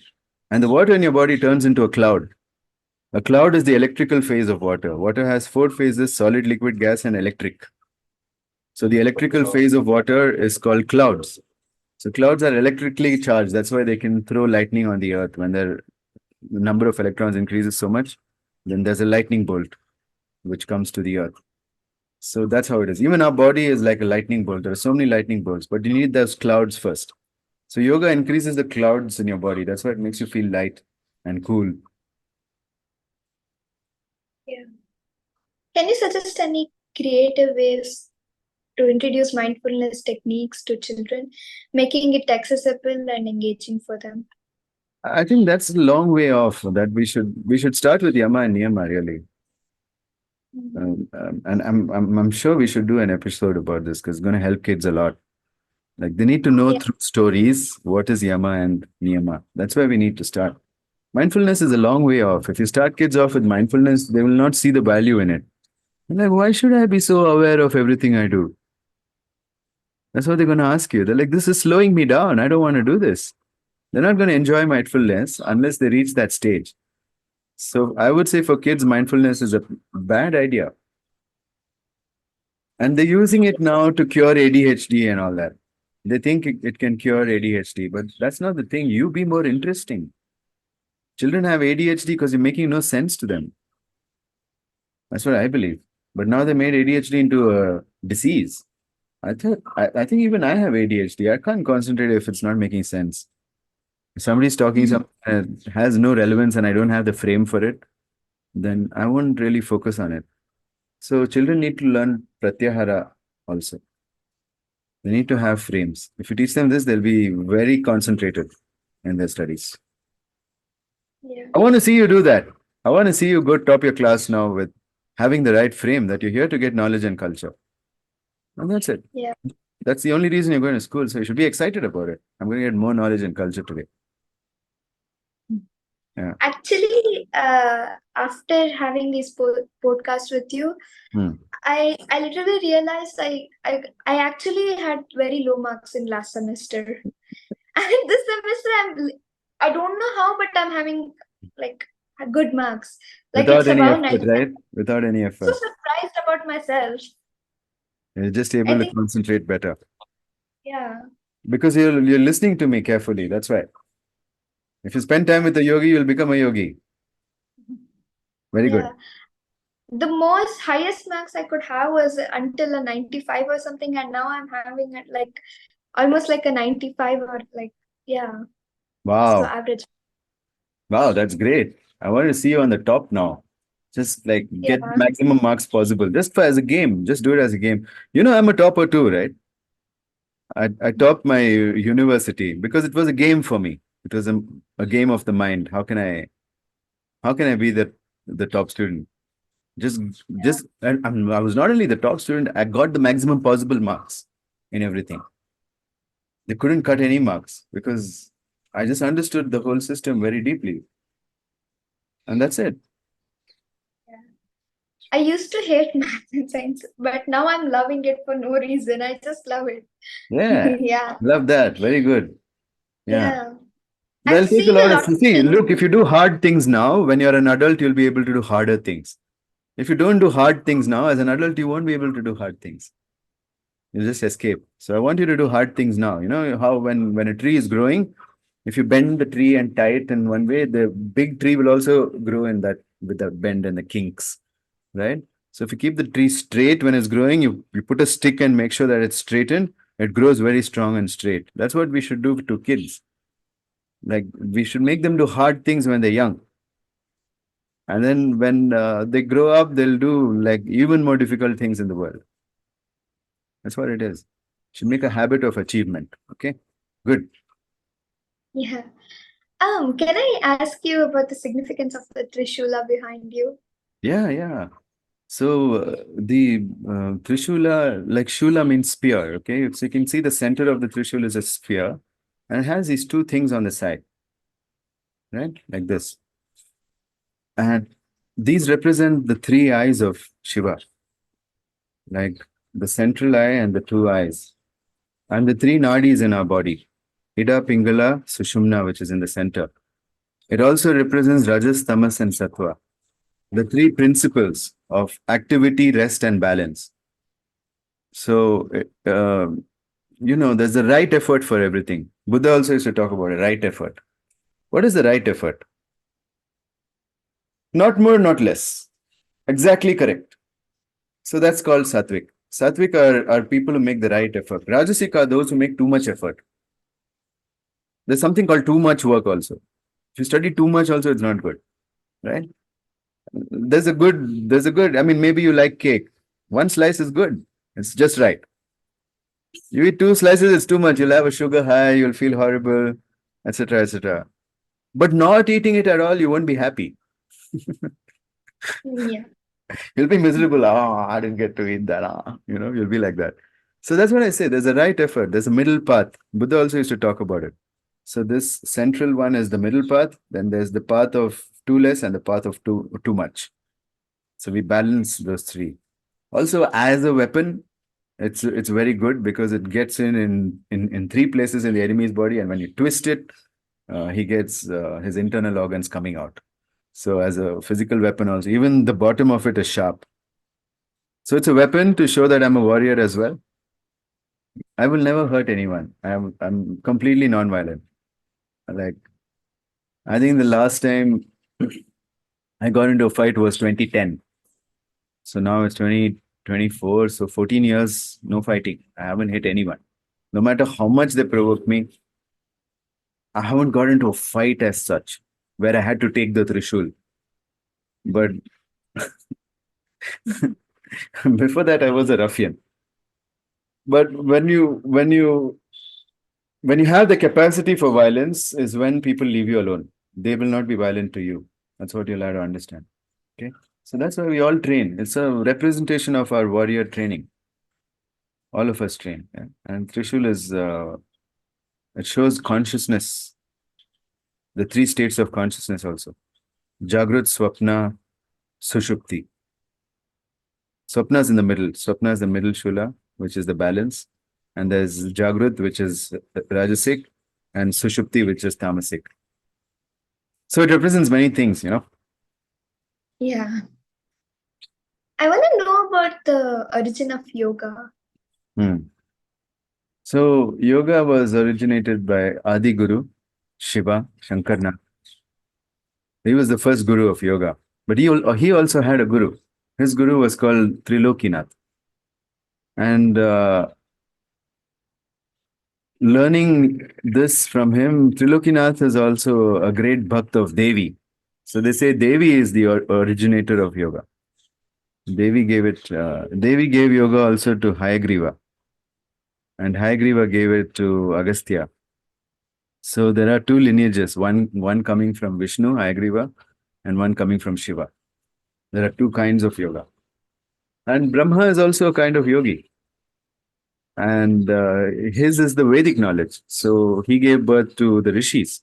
and the water in your body turns into a cloud. A cloud is the electrical phase of water. Water has four phases: solid, liquid, gas, and electric. So the electrical phase of water is called clouds. So clouds are electrically charged. That's why they can throw lightning on the earth. When the number of electrons increases so much, then there's a lightning bolt which comes to the earth. So that's how it is. Even our body is like a lightning bolt. There are so many lightning bolts, but you need those clouds first. So yoga increases the clouds in your body. That's why it makes you feel light and cool. Yeah. Can you suggest any creative ways to introduce mindfulness techniques to children, making it accessible and engaging for them? I think that's a long way off. That we should start with Yama and Niyama really. And I'm sure we should do an episode about this because it's going to help kids a lot. Like they need to know Yeah. through stories what is Yama and Niyama. That's where we need to start. Mindfulness is a long way off. If you start kids off with mindfulness, they will not see the value in it. They're like, why should I be so aware of everything I do? That's what they're going to ask you. They're like, this is slowing me down. I don't want to do this. They're not going to enjoy mindfulness unless they reach that stage. So I would say for kids, mindfulness is a bad idea. And they're using it now to cure ADHD and all that. They think it can cure ADHD, but that's not the thing. You be more interesting. Children have ADHD because you're making no sense to them. That's what I believe. But now they made ADHD into a disease. I think even I have ADHD. I can't concentrate if it's not making sense. If somebody's talking Mhm. something that has no relevance and I don't have the frame for it, then I won't really focus on it. So children need to learn pratyahara also. They need to have frames. If you teach them this, they'll be very concentrated in their studies. Yeah. I want to see you do that. I want to see you go top your class now with having the right frame that you're here to get knowledge and culture. And that's it. Yeah. That's the only reason you're going to school. So you should be excited about it. I'm going to get more knowledge and culture today. Yeah. Actually, after having this podcast with you, Hmm. I literally realized I actually had very low marks in last semester, and this semester I don't know how, but I'm having like good marks. Like Without it's any above effort, 90. right? Without any I'm so effort. surprised about myself. You're just I able to think, concentrate better. yeah, Because you're listening to me carefully. That's why. If you spend time with a yogi, you'll become a yogi. Very yeah. good. The most highest marks I could have was until a 95 or something, and now I'm having it like almost like a 95 or like, yeah, so Wow. average. Wow, that's great. I want to see you on the top now. Just like Yeah. get the maximum marks possible. Just for as a game. Just do it as a game. You know, I'm a topper too, right? I topped my university because it was a game for me. It was a game of the mind. How can I be the top student? Just just I was not only the top student, I got the maximum possible marks in everything. They couldn't cut any marks because I just understood the whole system very deeply. And that's it. I used to hate math and science, but now I'm loving it for no reason. I just love it. Yeah. Yeah. Love that. Very good. Yeah. Yeah. I've They'll take a seen lot a of lot of see, things. look, if you do hard things now, when you're an adult, you'll be able to do harder things. If you don't do hard things now, as an adult, you won't be able to do hard things. You just escape. So I want you to do hard things now. You know how when a tree is growing, if you bend the tree and tie it in one way, the big tree will also grow in that with the bend and the kinks, right? So if you keep the tree straight when it's growing, you put a stick and make sure that it's straightened, it grows very strong and straight. That's what we should do to kids. Like we should make them do hard things when they're young. And then when they grow up, they'll do like even more difficult things in the world. That's what it is. Should make a habit of achievement. Okay. Good. Yeah. Can I ask you about the significance of the trishula behind you? Yeah, yeah. So the trishula, like shula means spear. Okay, so you can see the center of the trishula is a spear, and it has these two things on the side, right, like this. And these represent the three eyes of Shiva, like the central eye and the two eyes, and the three nadis in our body, Ida, Pingala, Sushumna, which is in the center. It also represents Rajas, Tamas, and Sattva, the three principles of activity, rest, and balance. So, there's a right effort for everything. Buddha also used to talk about a right effort. What is the right effort? Not more, not less. Exactly correct. So that's called sattvic. Sattvic are people who make the right effort. Rajasic are those who make too much effort. There's something called too much work also. If you study too much also, it's not good, right? There's a good, I mean, maybe you like cake. One slice is good. It's just right. You eat two slices, it's too much. You'll have a sugar high, you'll feel horrible, etc., etc. But not eating it at all, you won't be happy. Yeah. You'll be miserable. Oh, I didn't get to eat that. You'll be like that. So that's what I say. There's a right effort. There's a middle path. Buddha also used to talk about it. So this central one is the middle path. Then there's the path of too less and the path of too much. So we balance those three. Also, as a weapon, it's very good because it gets in three places in the enemy's body, and when you twist it, he gets his internal organs coming out. So as a physical weapon, also, even the bottom of it is sharp. So it's a weapon to show that I'm a warrior as well. I will never hurt anyone. I'm completely non-violent. Like I think the last time I got into a fight was 2010. So now it's 2024. So 14 years, no fighting. I haven't hit anyone. No matter how much they provoke me, I haven't got into a fight as such where I had to take the trishul. But before that, I was a ruffian. But when you have the capacity for violence is when people leave you alone. They will not be violent to you. That's what you'll have to understand. Okay. So that's why we all train. It's a representation of our warrior training. All of us train. Yeah? And Trishul it shows consciousness, the three states of consciousness also. Jagrut, Swapna, Sushupti. Swapna is in the middle. Swapna is the middle shula, which is the balance. And there's Jagrut, which is Rajasic, and Sushupti, which is Tamasic. So it represents many things. Yeah. I want to know about the origin of yoga. Hmm. So yoga was originated by Adi Guru, Shiva, Shankarna. He was the first guru of yoga. But he also had a guru. His guru was called Trilokinath. And learning this from him, Trilokinath is also a great bhakt of Devi. So they say Devi is the originator of yoga. Devi gave yoga also to Hayagriva, and Hayagriva gave it to Agastya. So there are two lineages, one coming from Vishnu, Hayagriva, and one coming from Shiva. There are two kinds of yoga. And Brahma is also a kind of yogi. And his is the Vedic knowledge. So he gave birth to the rishis.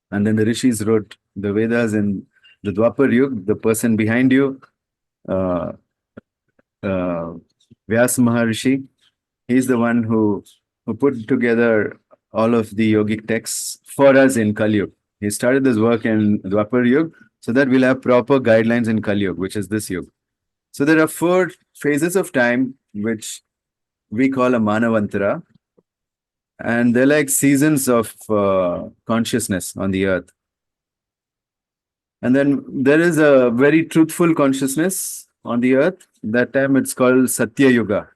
And then the rishis wrote the Vedas in the Dwapar Yug, the person behind you, uh, Vyas Maharishi. He's the one who put together all of the yogic texts for us in Kali Yuga. He started this work in Dwapar Yuga so that we'll have proper guidelines in Kali Yuga, which is this Yuga. So there are 4 phases of time which we call a Manavantara, and they're like seasons of consciousness on the earth. And then there is a very truthful consciousness on the earth. That time it's called Satya Yuga,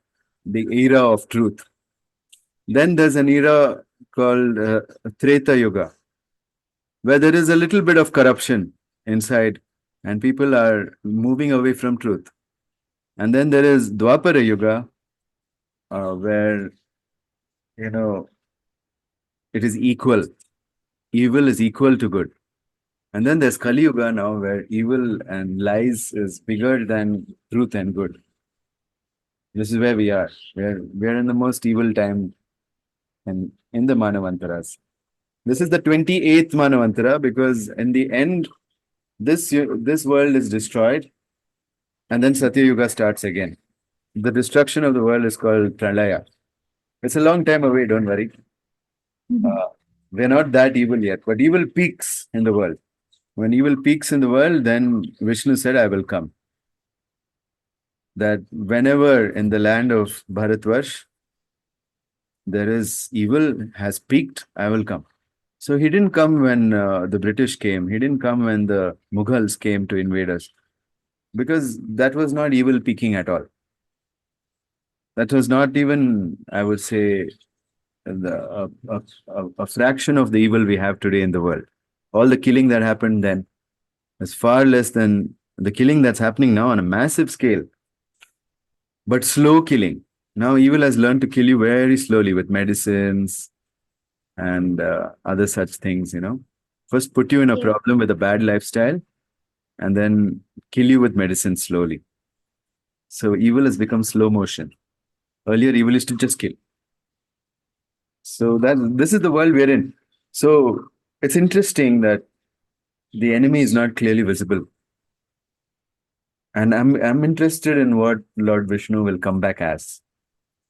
the era of truth. Then there's an era called Treta Yuga, where there is a little bit of corruption inside and people are moving away from truth. And then there is Dwapara Yuga, where, it is equal. evil is equal to good. And then there's Kali Yuga now, where evil and lies is bigger than truth and good. This is where we are. We're in the most evil time in the Manavantaras. This is the 28th Manavantara because in the end, this world is destroyed and then Satya Yuga starts again. The destruction of the world is called Pralaya. It's a long time away, don't worry. Uh, we're not that evil yet, but evil peaks in the world. When evil peaks in the world, then Vishnu said, I will come. That whenever in the land of Bharatvarsh there is evil has peaked, I will come. So he didn't come when the British came. He didn't come when the Mughals came to invade us because that was not evil peaking at all. That was not even, I would say, a fraction of the evil we have today in the world. All the killing that happened then is far less than the killing that's happening now on a massive scale, but slow killing. Now evil has learned to kill you very slowly with medicines and other such things, First put you in a Yeah. problem with a bad lifestyle and then kill you with medicine slowly. So evil has become slow motion. Earlier, evil used to just kill. So that this is the world we're in. So it's interesting that the enemy is not clearly visible. And I'm interested in what Lord Vishnu will come back as.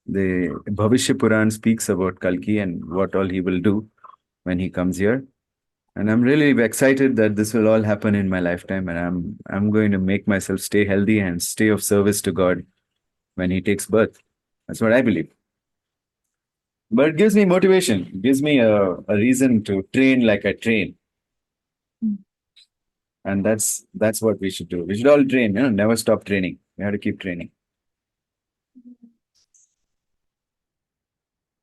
The Bhavishya Puran speaks about Kalki and what all he will do when he comes here. And I'm really excited that this will all happen in my lifetime. And I'm going to make myself stay healthy and stay of service to God when he takes birth. That's what I believe. But it gives me motivation, it gives me a reason to train like I train. And that's what we should do. We should all train, never stop training. We have to keep training.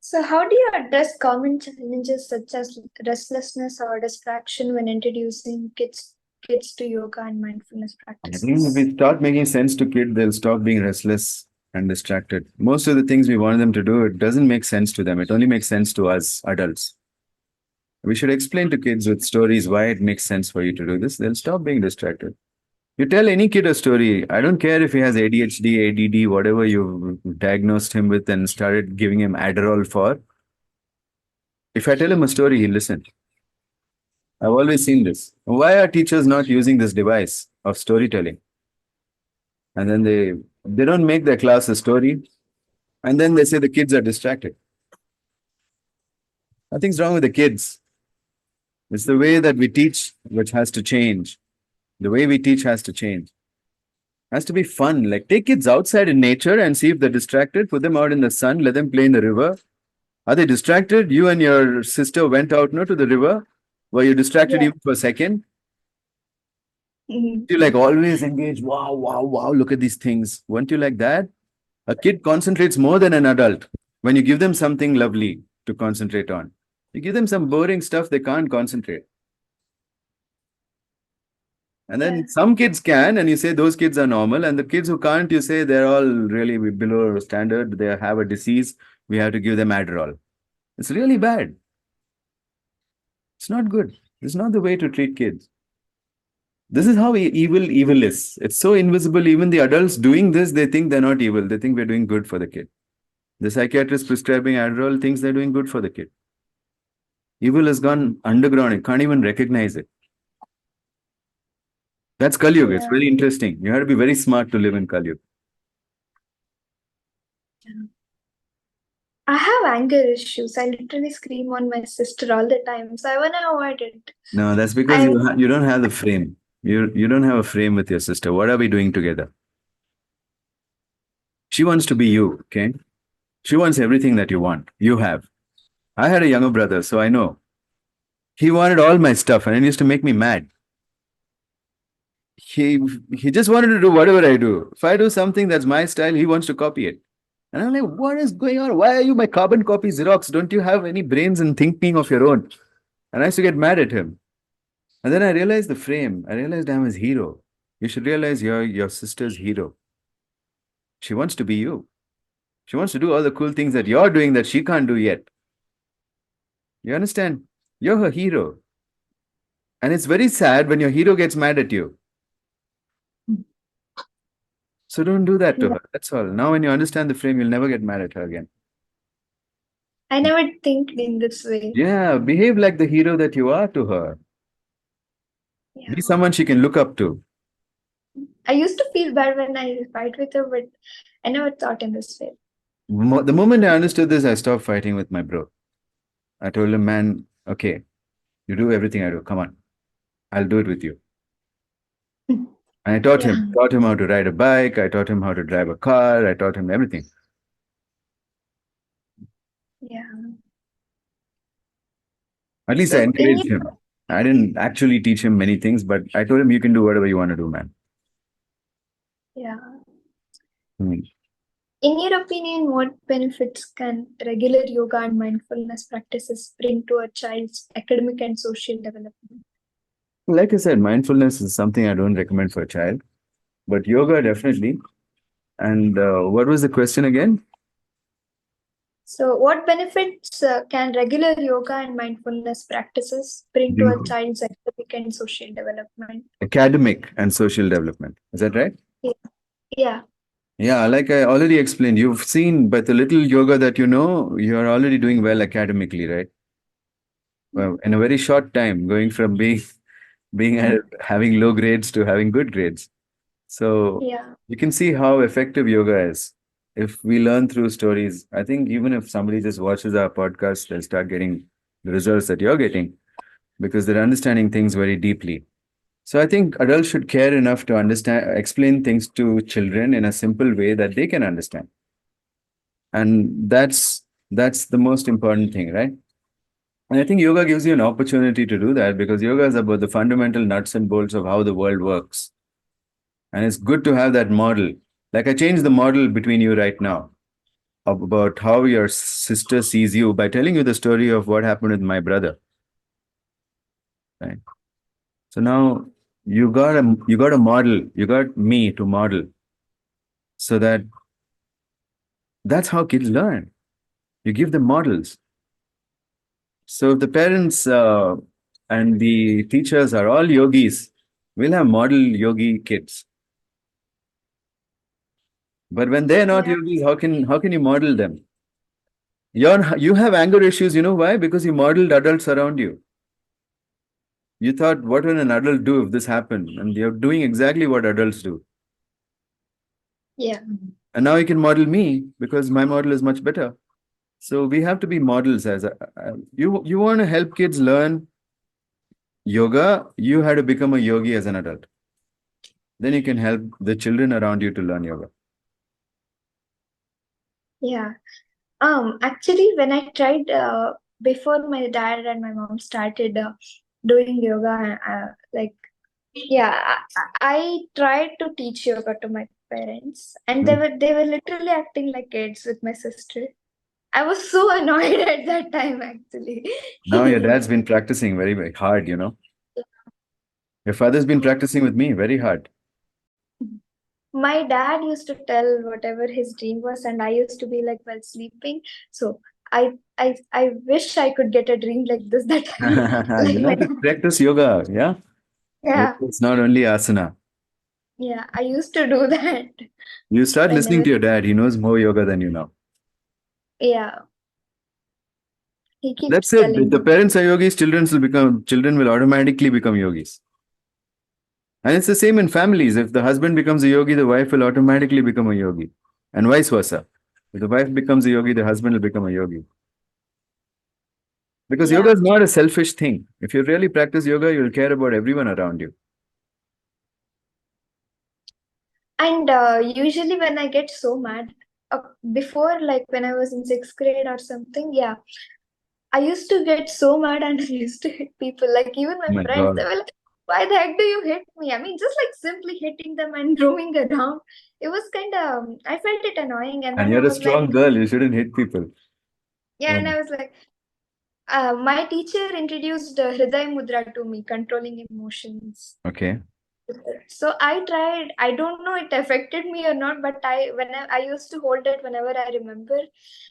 So, how do you address common challenges such as restlessness or distraction when introducing kids to yoga and mindfulness I think if practices? we start making sense to kids, they'll stop being restless and distracted. Most of the things we want them to do, it doesn't make sense to them. It only makes sense to us adults. We should explain to kids with stories why it makes sense for you to do this. They'll stop being distracted. You tell any kid a story. I don't care if he has ADHD, ADD, whatever you diagnosed him with and started giving him Adderall for. If I tell him a story, he'll listen. I've always seen this. Why are teachers not using this device of storytelling? And then they don't make their class a story. And then they say the kids are distracted. Nothing's wrong with the kids. It's the way that we teach which has to change. The way we teach has to change. Has to be fun. Like take kids outside in nature and see if they're distracted. Put them out in the sun. Let them play in the river. Are they distracted? You and your sister went out to the river. Were you distracted Yeah. even for a second? Mhm. You like always engage. Wow, wow, wow. Look at these things. Weren't you like that? A kid concentrates more than an adult when you give them something lovely to concentrate on. You give them some boring stuff, they can't concentrate. And Yeah. then some kids can, and you say those kids are normal. And the kids who can't, you say they're all really below standard. They have a disease. We have to give them Adderall. It's really bad. It's not good. It's not the way to treat kids. This is how evil is. It's so invisible. Even the adults doing this, they think they're not evil. They think we're doing good for the kid. The psychiatrist prescribing Adderall thinks they're doing good for the kid. Evil has gone underground. You can't even recognize it. That's Kali Yuga. It's Yeah. very interesting. You have to be very smart to live in Kali Yuga. I have anger issues. I literally scream on my sister all the time, so I want to avoid it. No, that's because I'm you don't have the frame. You don't have a frame with your sister. What are we doing together? She wants to be you, okay? She wants everything that you want. You have. I had a younger brother, so I know. He wanted all my stuff and it used to make me mad. He he just wanted to do whatever I do. If I do something that's my style, he wants to copy it. And I'm like, what is going on? Why are you my carbon copy Xerox? Don't you have any brains and thinking of your own? And I used to get mad at him. And then I realized the frame. I realized I'm his hero. You should realize you're your sister's hero. She wants to be you. She wants to do all the cool things that you're doing that she can't do yet. You understand? You're her hero. And it's very sad when your hero gets mad at you. So don't do that to Yeah. her. That's all. Now, when you understand the frame, you'll never get mad at her again. I never think in this way. Yeah, behave like the hero that you are to her. Yeah. Be someone she can look up to. I used to feel bad when I fight with her, but I never thought in this way. The moment I understood this, I stopped fighting with my bro. I told him, man, okay, you do everything I do. Come on, I'll do it with you. And I Yeah. taught him how to ride a bike. I taught him how to drive a car. I taught him everything. Yeah. At least I So in encouraged him. I didn't actually teach him many things, but I told him, you can do whatever you want to do, man. yeah. Hmm. In your opinion, what benefits can regular yoga and mindfulness practices bring to a child's academic and social development? Like I said, mindfulness is something I don't recommend for a child, but yoga definitely. And what was the question again? So, what benefits can regular yoga and mindfulness practices bring to a Bring child's academic and social development? academic and social development. Is that right? Yeah. Yeah. Yeah, like I already explained, you've seen by the little yoga that you know, you're already doing well academically, right? Well, in a very short time, going from being at having low grades to having good grades. So Yeah. you can see how effective yoga is. If we learn through stories, I think even if somebody just watches our podcast, they'll start getting the results that you're getting because they're understanding things very deeply. So I think adults should care enough to understand, explain things to children in a simple way that they can understand. And that's the most important thing, right? And I think yoga gives you an opportunity to do that because yoga is about the fundamental nuts and bolts of how the world works. And it's good to have that model. Like I changed the model between you right now about how your sister sees you by telling you the story of what happened with my brother. Right. So now you got a model, you got me to model so that that's how kids learn. You give them models. So if the parents and the teachers are all yogis, we'll have model yogi kids. But when they're not Yeah. yogis, how can you model them? You have anger issues, you know why? Because you modeled adults around you. You thought, what will an adult do if this happened? And you're doing exactly what adults do. Yeah. And now you can model me because my model is much better. So we have to be models you want to help kids learn yoga, you had to become a yogi as an adult. Then you can help the children around you to learn yoga. Yeah. Actually, when I tried before my dad and my mom started doing yoga, yeah, I tried to teach yoga to my parents, and they Hmm. were literally acting like kids with my sister. I was so annoyed at that time, actually. Now your dad's been practicing very, very hard, you know. Your father's been practicing with me very hard. My dad used to tell whatever his dream was, and I used to be like while sleeping. So I wish I could get a dream like this that like You my have to dad. practice yoga, yeah? Yeah, It's not only asana. yeah, I used to do that You start listening whenever. to your dad. He knows more yoga than you know. Yeah, he keeps That's it. If telling the me. parents are yogis, children will automatically become yogis. And it's the same in families. If the husband becomes a yogi, the wife will automatically become a yogi. And vice versa. If the wife becomes a yogi, the husband will become a yogi. Because yoga Yeah, is not a selfish thing. If you really practice yoga, you'll care about everyone around you. and usually when I get so mad, uh, before like when I was in sixth grade or something, yeah, I used to get so mad and I used to hit people. Like even my Oh my friends, they God. were like, "Why the heck do you hit me?" I mean, just like simply hitting them and roaming around. It was kind of, I felt it annoying, and And then I you're a was like, strong girl. You shouldn't hit people. yeah, and Oh, I was like, my teacher introduced Hriday Mudra to me, controlling emotions. okay. So I tried. I don't know it affected me or not, but I used to hold it whenever I remember,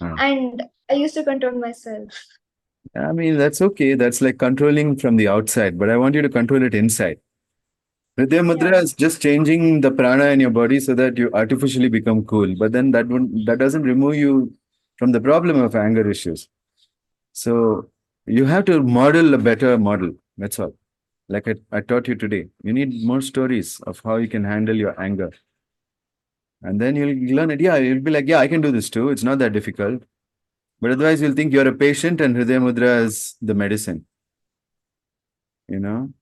Uh, and I used to control myself. I mean, that's okay. That's like controlling from the outside, but I want you to control it inside. Hridaya Yeah. Mudra is just changing the prana in your body so that you artificially become cool. But then that doesn't remove you from the problem of anger issues. So you have to model a better model. That's all. Like I taught you today. You need more stories of how you can handle your anger. And then you'll learn it. Yeah, you'll be like, yeah, I can do this too. It's not that difficult. But otherwise, you'll think you're a patient and Hridaya Mudra is the medicine. You know,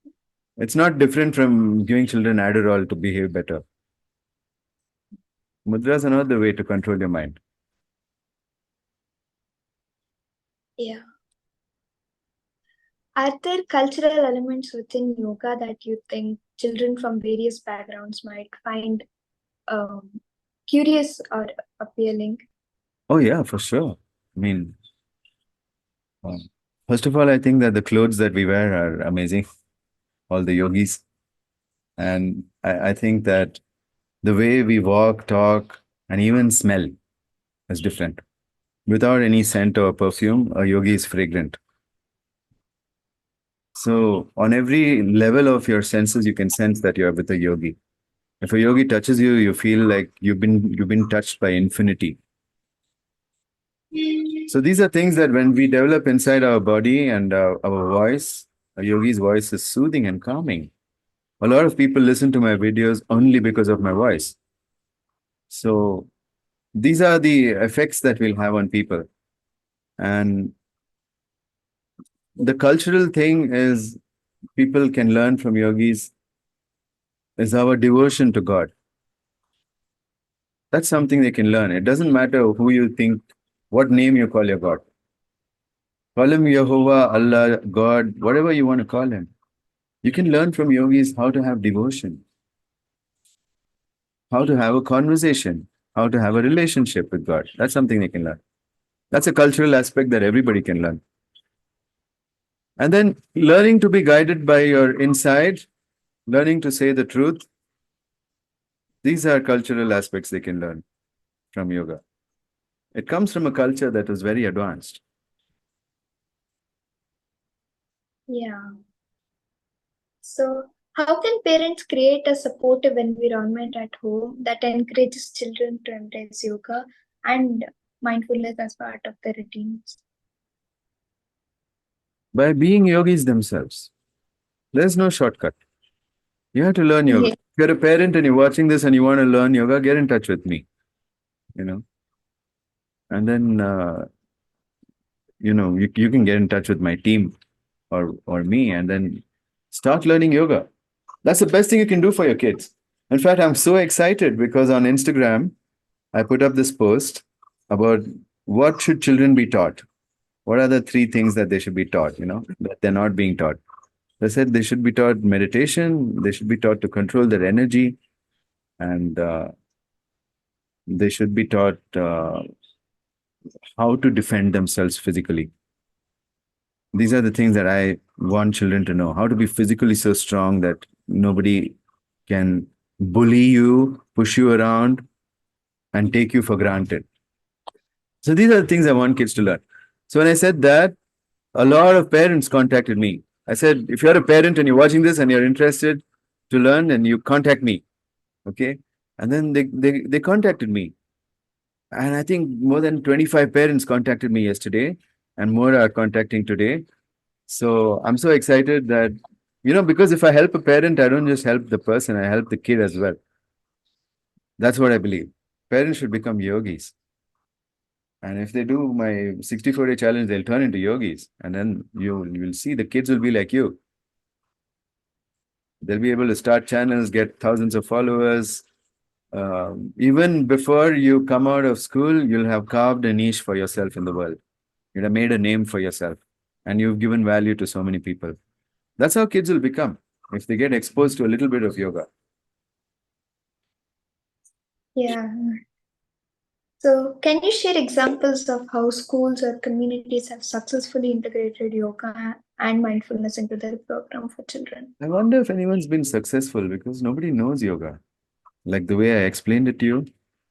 it's not different from giving children Adderall to behave better. Mudras are not the way to control your mind. Yeah. Are there cultural elements within yoga that you think children from various backgrounds might find um, curious or appealing? Oh, yeah, for sure. I mean, um, first of all, I think that the clothes that we wear are amazing, all the yogis. And I think that the way we walk, talk, and even smell is different. Without any scent or perfume, a yogi is fragrant. So, on every level of your senses, you can sense that you're with a yogi. If a yogi touches you, you feel like you've been touched by infinity. So these are things that when we develop inside our body and our voice, a yogi's voice is soothing and calming. A lot of people listen to my videos only because of my voice. So these are the effects that we'll have on people. And the cultural thing is people can learn from yogis is our devotion to God. That's something they can learn. It doesn't matter who you think, what name you call your God. Call him Jehovah, Allah, God, whatever you want to call him. You can learn from yogis how to have devotion, how to have a conversation, how to have a relationship with God. That's something they can learn. That's a cultural aspect that everybody can learn. And then learning to be guided by your inside, learning to say the truth. These are cultural aspects they can learn from yoga. It comes from a culture that is very advanced. Yeah. So, how can parents create a supportive environment at home that encourages children to embrace yoga and mindfulness as part of their routines? By being yogis themselves, there's no shortcut. You have to learn yoga. Yeah. If you're a parent and you're watching this and you want to learn yoga, get in touch with me, you know, and then, you can get in touch with my team or me and then start learning yoga. That's the best thing you can do for your kids. In fact, I'm so excited because on Instagram, I put up this post about what should children be taught. What are the three things that they should be taught, that they're not being taught? I said they should be taught meditation, they should be taught to control their energy, and they should be taught how to defend themselves physically. These are the things that I want children to know how to be physically so strong that nobody can bully you, push you around, and take you for granted. So these are the things I want kids to learn. So when I said that, a lot of parents contacted me. I said, if you're a parent and you're watching this and you're interested to learn, and you contact me. Okay. And then they contacted me. And I think more than 25 parents contacted me yesterday, and more are contacting today. So I'm so excited that, because if I help a parent, I don't just help the person, I help the kid as well. That's what I believe. Parents should become yogis. And if they do my 64-day challenge, they'll turn into yogis. And then you'll see the kids will be like you. They'll be able to start channels, get thousands of followers. Even before you come out of school, you'll have carved a niche for yourself in the world. You'll have made a name for yourself. And you've given value to so many people. That's how kids will become if they get exposed to a little bit of yoga. Yeah. So, can you share examples of how schools or communities have successfully integrated yoga and mindfulness into their program for children? I wonder if anyone's been successful because nobody knows yoga. Like the way I explained it to you,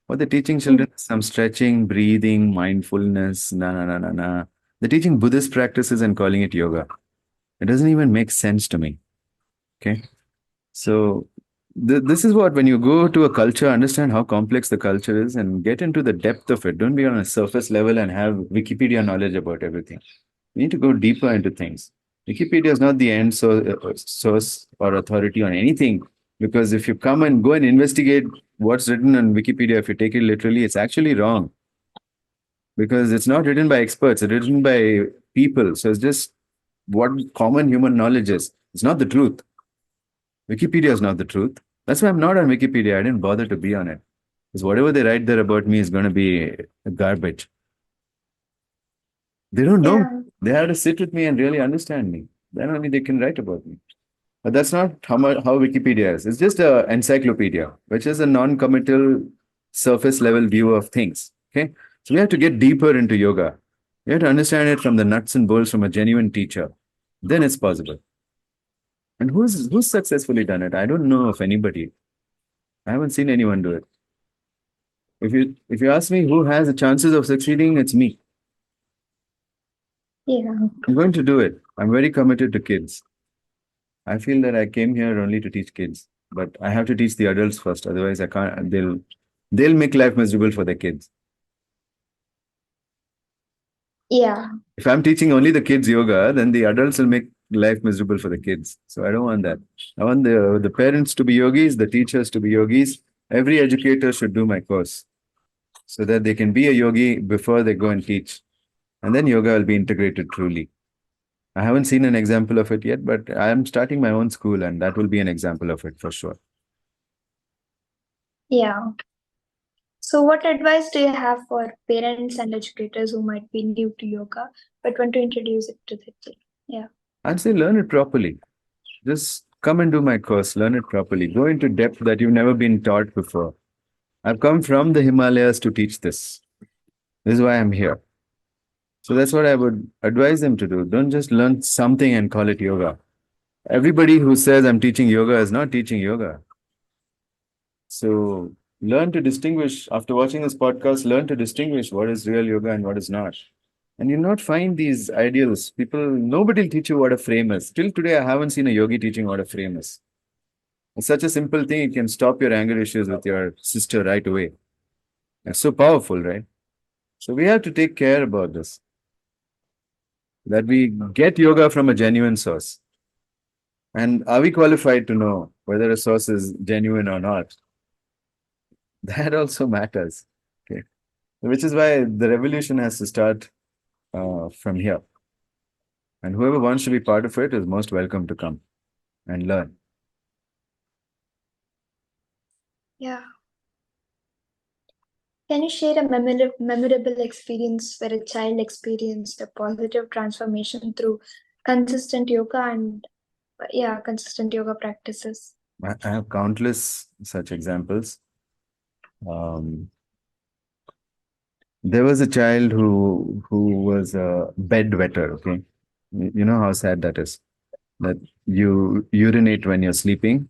what they're teaching Mm. children is some stretching, breathing, mindfulness, na na na na na. They're teaching Buddhist practices and calling it yoga. It doesn't even make sense to me. Okay. So this is what, when you go to a culture, understand how complex the culture is and get into the depth of it. Don't be on a surface level and have Wikipedia knowledge about everything. You need to go deeper into things. Wikipedia is not the end source or authority on anything, because if you come and go and investigate what's written on Wikipedia, if you take it literally, it's actually wrong, because it's not written by experts, it's written by people. So it's just what common human knowledge is. It's not the truth. Wikipedia is not the truth. That's why I'm not on Wikipedia. I didn't bother to be on it. Because whatever they write there about me is going to be garbage. They don't know. Yeah. They have to sit with me and really understand me. Then only they can write about me. But that's not how Wikipedia is. It's just an encyclopedia, which is a non-committal, surface level view of things. Okay. So we have to get deeper into yoga. We have to understand it from the nuts and bolts from a genuine teacher. Then it's possible. And who's successfully done it? I don't know of anybody. I haven't seen anyone do it. If you ask me who has the chances of succeeding, it's me. Yeah. I'm going to do it. I'm very committed to kids. I feel that I came here only to teach kids, but I have to teach the adults first. Otherwise, I can't. They'll make life miserable for their kids. Yeah. If I'm teaching only the kids yoga, then the adults will make life miserable for the kids. So I don't want that. I want the parents to be yogis, the teachers to be yogis. Every educator should do my course so that they can be a yogi before they go and teach. And then yoga will be integrated truly. I haven't seen an example of it yet, but I am starting my own school, and that will be an example of it for sure. Yeah. So, what advice do you have for parents and educators who might be new to yoga but want to introduce it to their children? Yeah. I'd say learn it properly. Just come and do my course, learn it properly. Go into depth that you've never been taught before. I've come from the Himalayas to teach this. This is why I'm here. So that's what I would advise them to do. Don't just learn something and call it yoga. Everybody who says I'm teaching yoga is not teaching yoga. So learn to distinguish, after watching this podcast, learn to distinguish what is real yoga and what is not. And you'll not find these ideals. Nobody will teach you what a frame is. Till today, I haven't seen a yogi teaching what a frame is. It's such a simple thing. You can stop your anger issues with your sister right away. It's so powerful, right? So we have to take care about this, that we get yoga from a genuine source. And are we qualified to know whether a source is genuine or not? That also matters. Okay. Which is why the revolution has to start from here. And whoever wants to be part of it is most welcome to come and learn. Yeah. Can you share a memorable experience where a child experienced a positive transformation through consistent yoga and consistent yoga practices? I have countless such examples. Um, there was a child who was a bedwetter. Okay, you know how sad that is. That you urinate when you're sleeping,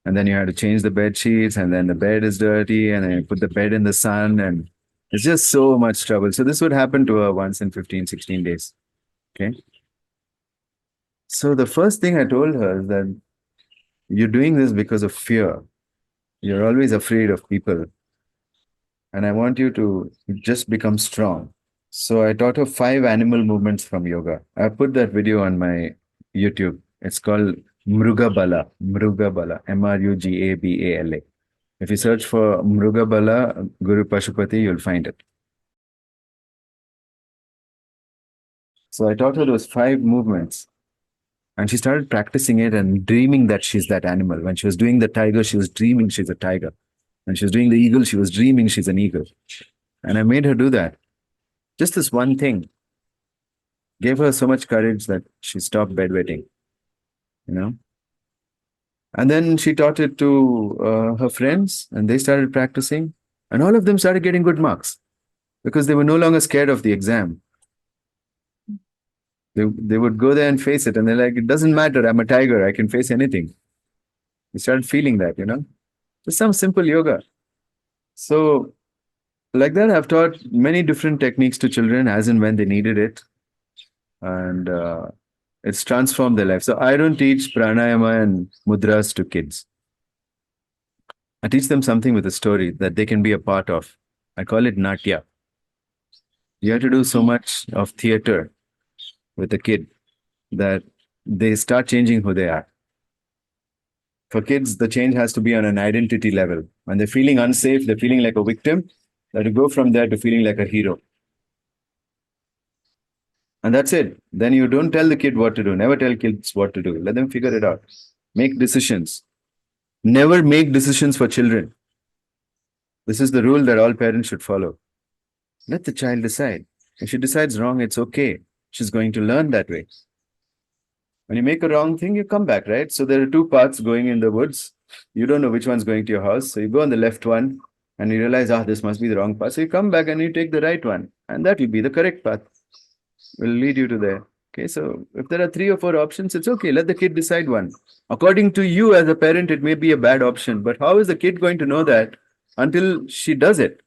and then you have to change the bed sheets, and then the bed is dirty, and then you put the bed in the sun, and it's just so much trouble. So this would happen to her once in 15, 16 days. Okay. So the first thing I told her is that you're doing this because of fear. You're always afraid of people. And I want you to just become strong. So I taught her 5 animal movements from yoga. I put that video on my YouTube. It's called Mrugabala. Mrugabala. Mrugabala. If you search for Mrugabala Guru Pashupati, you'll find it. So I taught her those 5 movements. And she started practicing it and dreaming that she's that animal. When she was doing the tiger, she was dreaming she's a tiger. When she was doing the eagle, she was dreaming she's an eagle. And I made her do that. Just this one thing gave her so much courage that she stopped bedwetting, you know. And then she taught it to her friends, and they started practicing. And all of them started getting good marks because they were no longer scared of the exam. They would go there and face it, and they're like, it doesn't matter, I'm a tiger, I can face anything. They started feeling that, you know. Just some simple yoga. So, like that, I've taught many different techniques to children as and when they needed it. and it's transformed their life. So I don't teach pranayama and mudras to kids. I teach them something with a story that they can be a part of. I call it natya. You have to do so much of theater with a kid that they start changing who they are. For kids, the change has to be on an identity level. When they're feeling unsafe, they're feeling like a victim, they have to go from there to feeling like a hero. And that's it. Then you don't tell the kid what to do. Never tell kids what to do. Let them figure it out. Make decisions. Never make decisions for children. This is the rule that all parents should follow. Let the child decide. If she decides wrong, it's okay. She's going to learn that way. When you make a wrong thing, you come back, right? So there are two paths going in the woods. You don't know which one's going to your house. So you go on the left one and you realize, this must be the wrong path. So you come back and you take the right one. And that will be the correct path. Will lead you to there. Okay, so if there are 3 or 4 options, it's okay. Let the kid decide one. According to you as a parent, it may be a bad option. But how is the kid going to know that until she does it?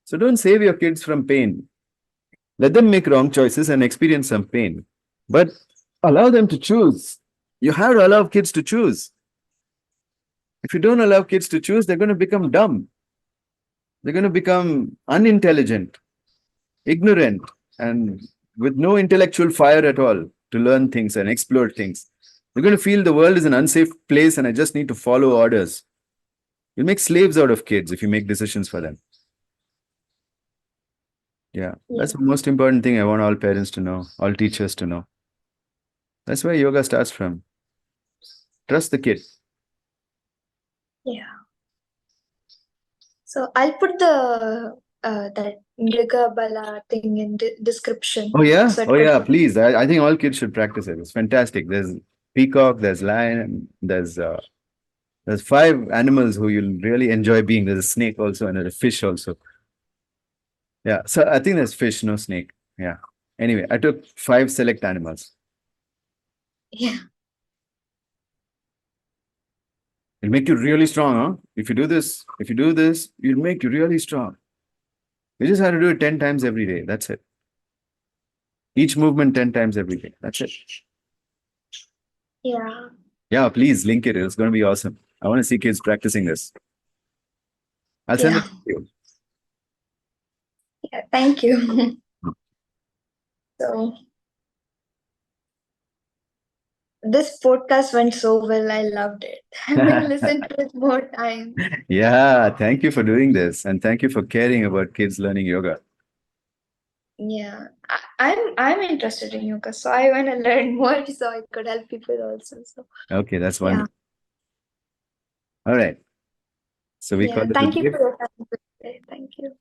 So don't save your kids from pain. Let them make wrong choices and experience some pain. But allow them to choose. You have to allow kids to choose. If you don't allow kids to choose, they're going to become dumb. They're going to become unintelligent, ignorant, and with no intellectual fire at all to learn things and explore things. They're going to feel the world is an unsafe place and I just need to follow orders. You'll make slaves out of kids if you make decisions for them. Yeah, that's the most important thing I want all parents to know, all teachers to know. That's where yoga starts from. Trust the kid. Yeah. So I'll put the that Mriga Bala thing in description. Oh yeah? So Oh yeah, please. I think all kids should practice it. It's fantastic. There's peacock, there's lion, there's 5 animals who you'll really enjoy being. There's a snake also and there's a fish also. Yeah, so I think there's fish, no snake. Yeah. Anyway, I took 5 select animals. Yeah. It'll make you really strong, huh? If you do this, it'll make you really strong. You just have to do it 10 times every day. That's it. Each movement 10 times every day. That's it. Yeah. Yeah, please link it. It's going to be awesome. I want to see kids practicing this. I'll send it to you. Yeah, thank you. So this podcast went so well. I loved it. I'm going to listen to it more time. Yeah, thank you for doing this. And thank you for caring about kids learning yoga. Yeah, I'm interested in yoga, so I want to learn more so I could help people also. So Okay, that's wonderful. All right. So we call it thank you a day. for your time today. Thank you.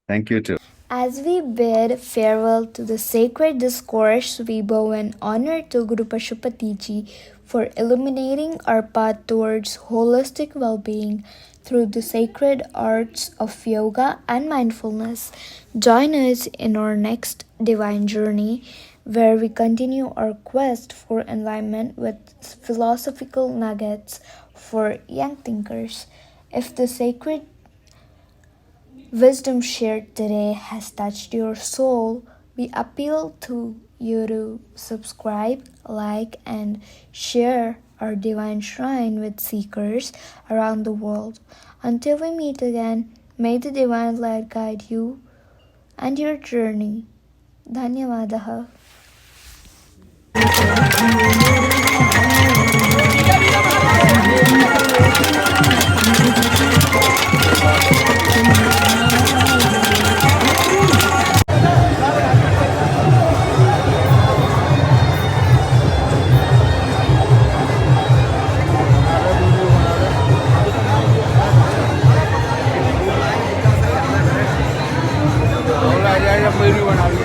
Thank you too. As we bid farewell to the sacred discourse, we bow in honor to Guru Pashupati Ji for illuminating our path towards holistic well-being through the sacred arts of yoga and mindfulness. Join us in our next divine journey, where we continue our quest for enlightenment with philosophical nuggets for young thinkers. If the sacred wisdom shared today has touched your soul, we appeal to you to subscribe, like, and share our divine shrine with seekers around the world. Until we meet again, may the divine light guide you and your journey. Dhanyavadaha. Ahora ya, ya,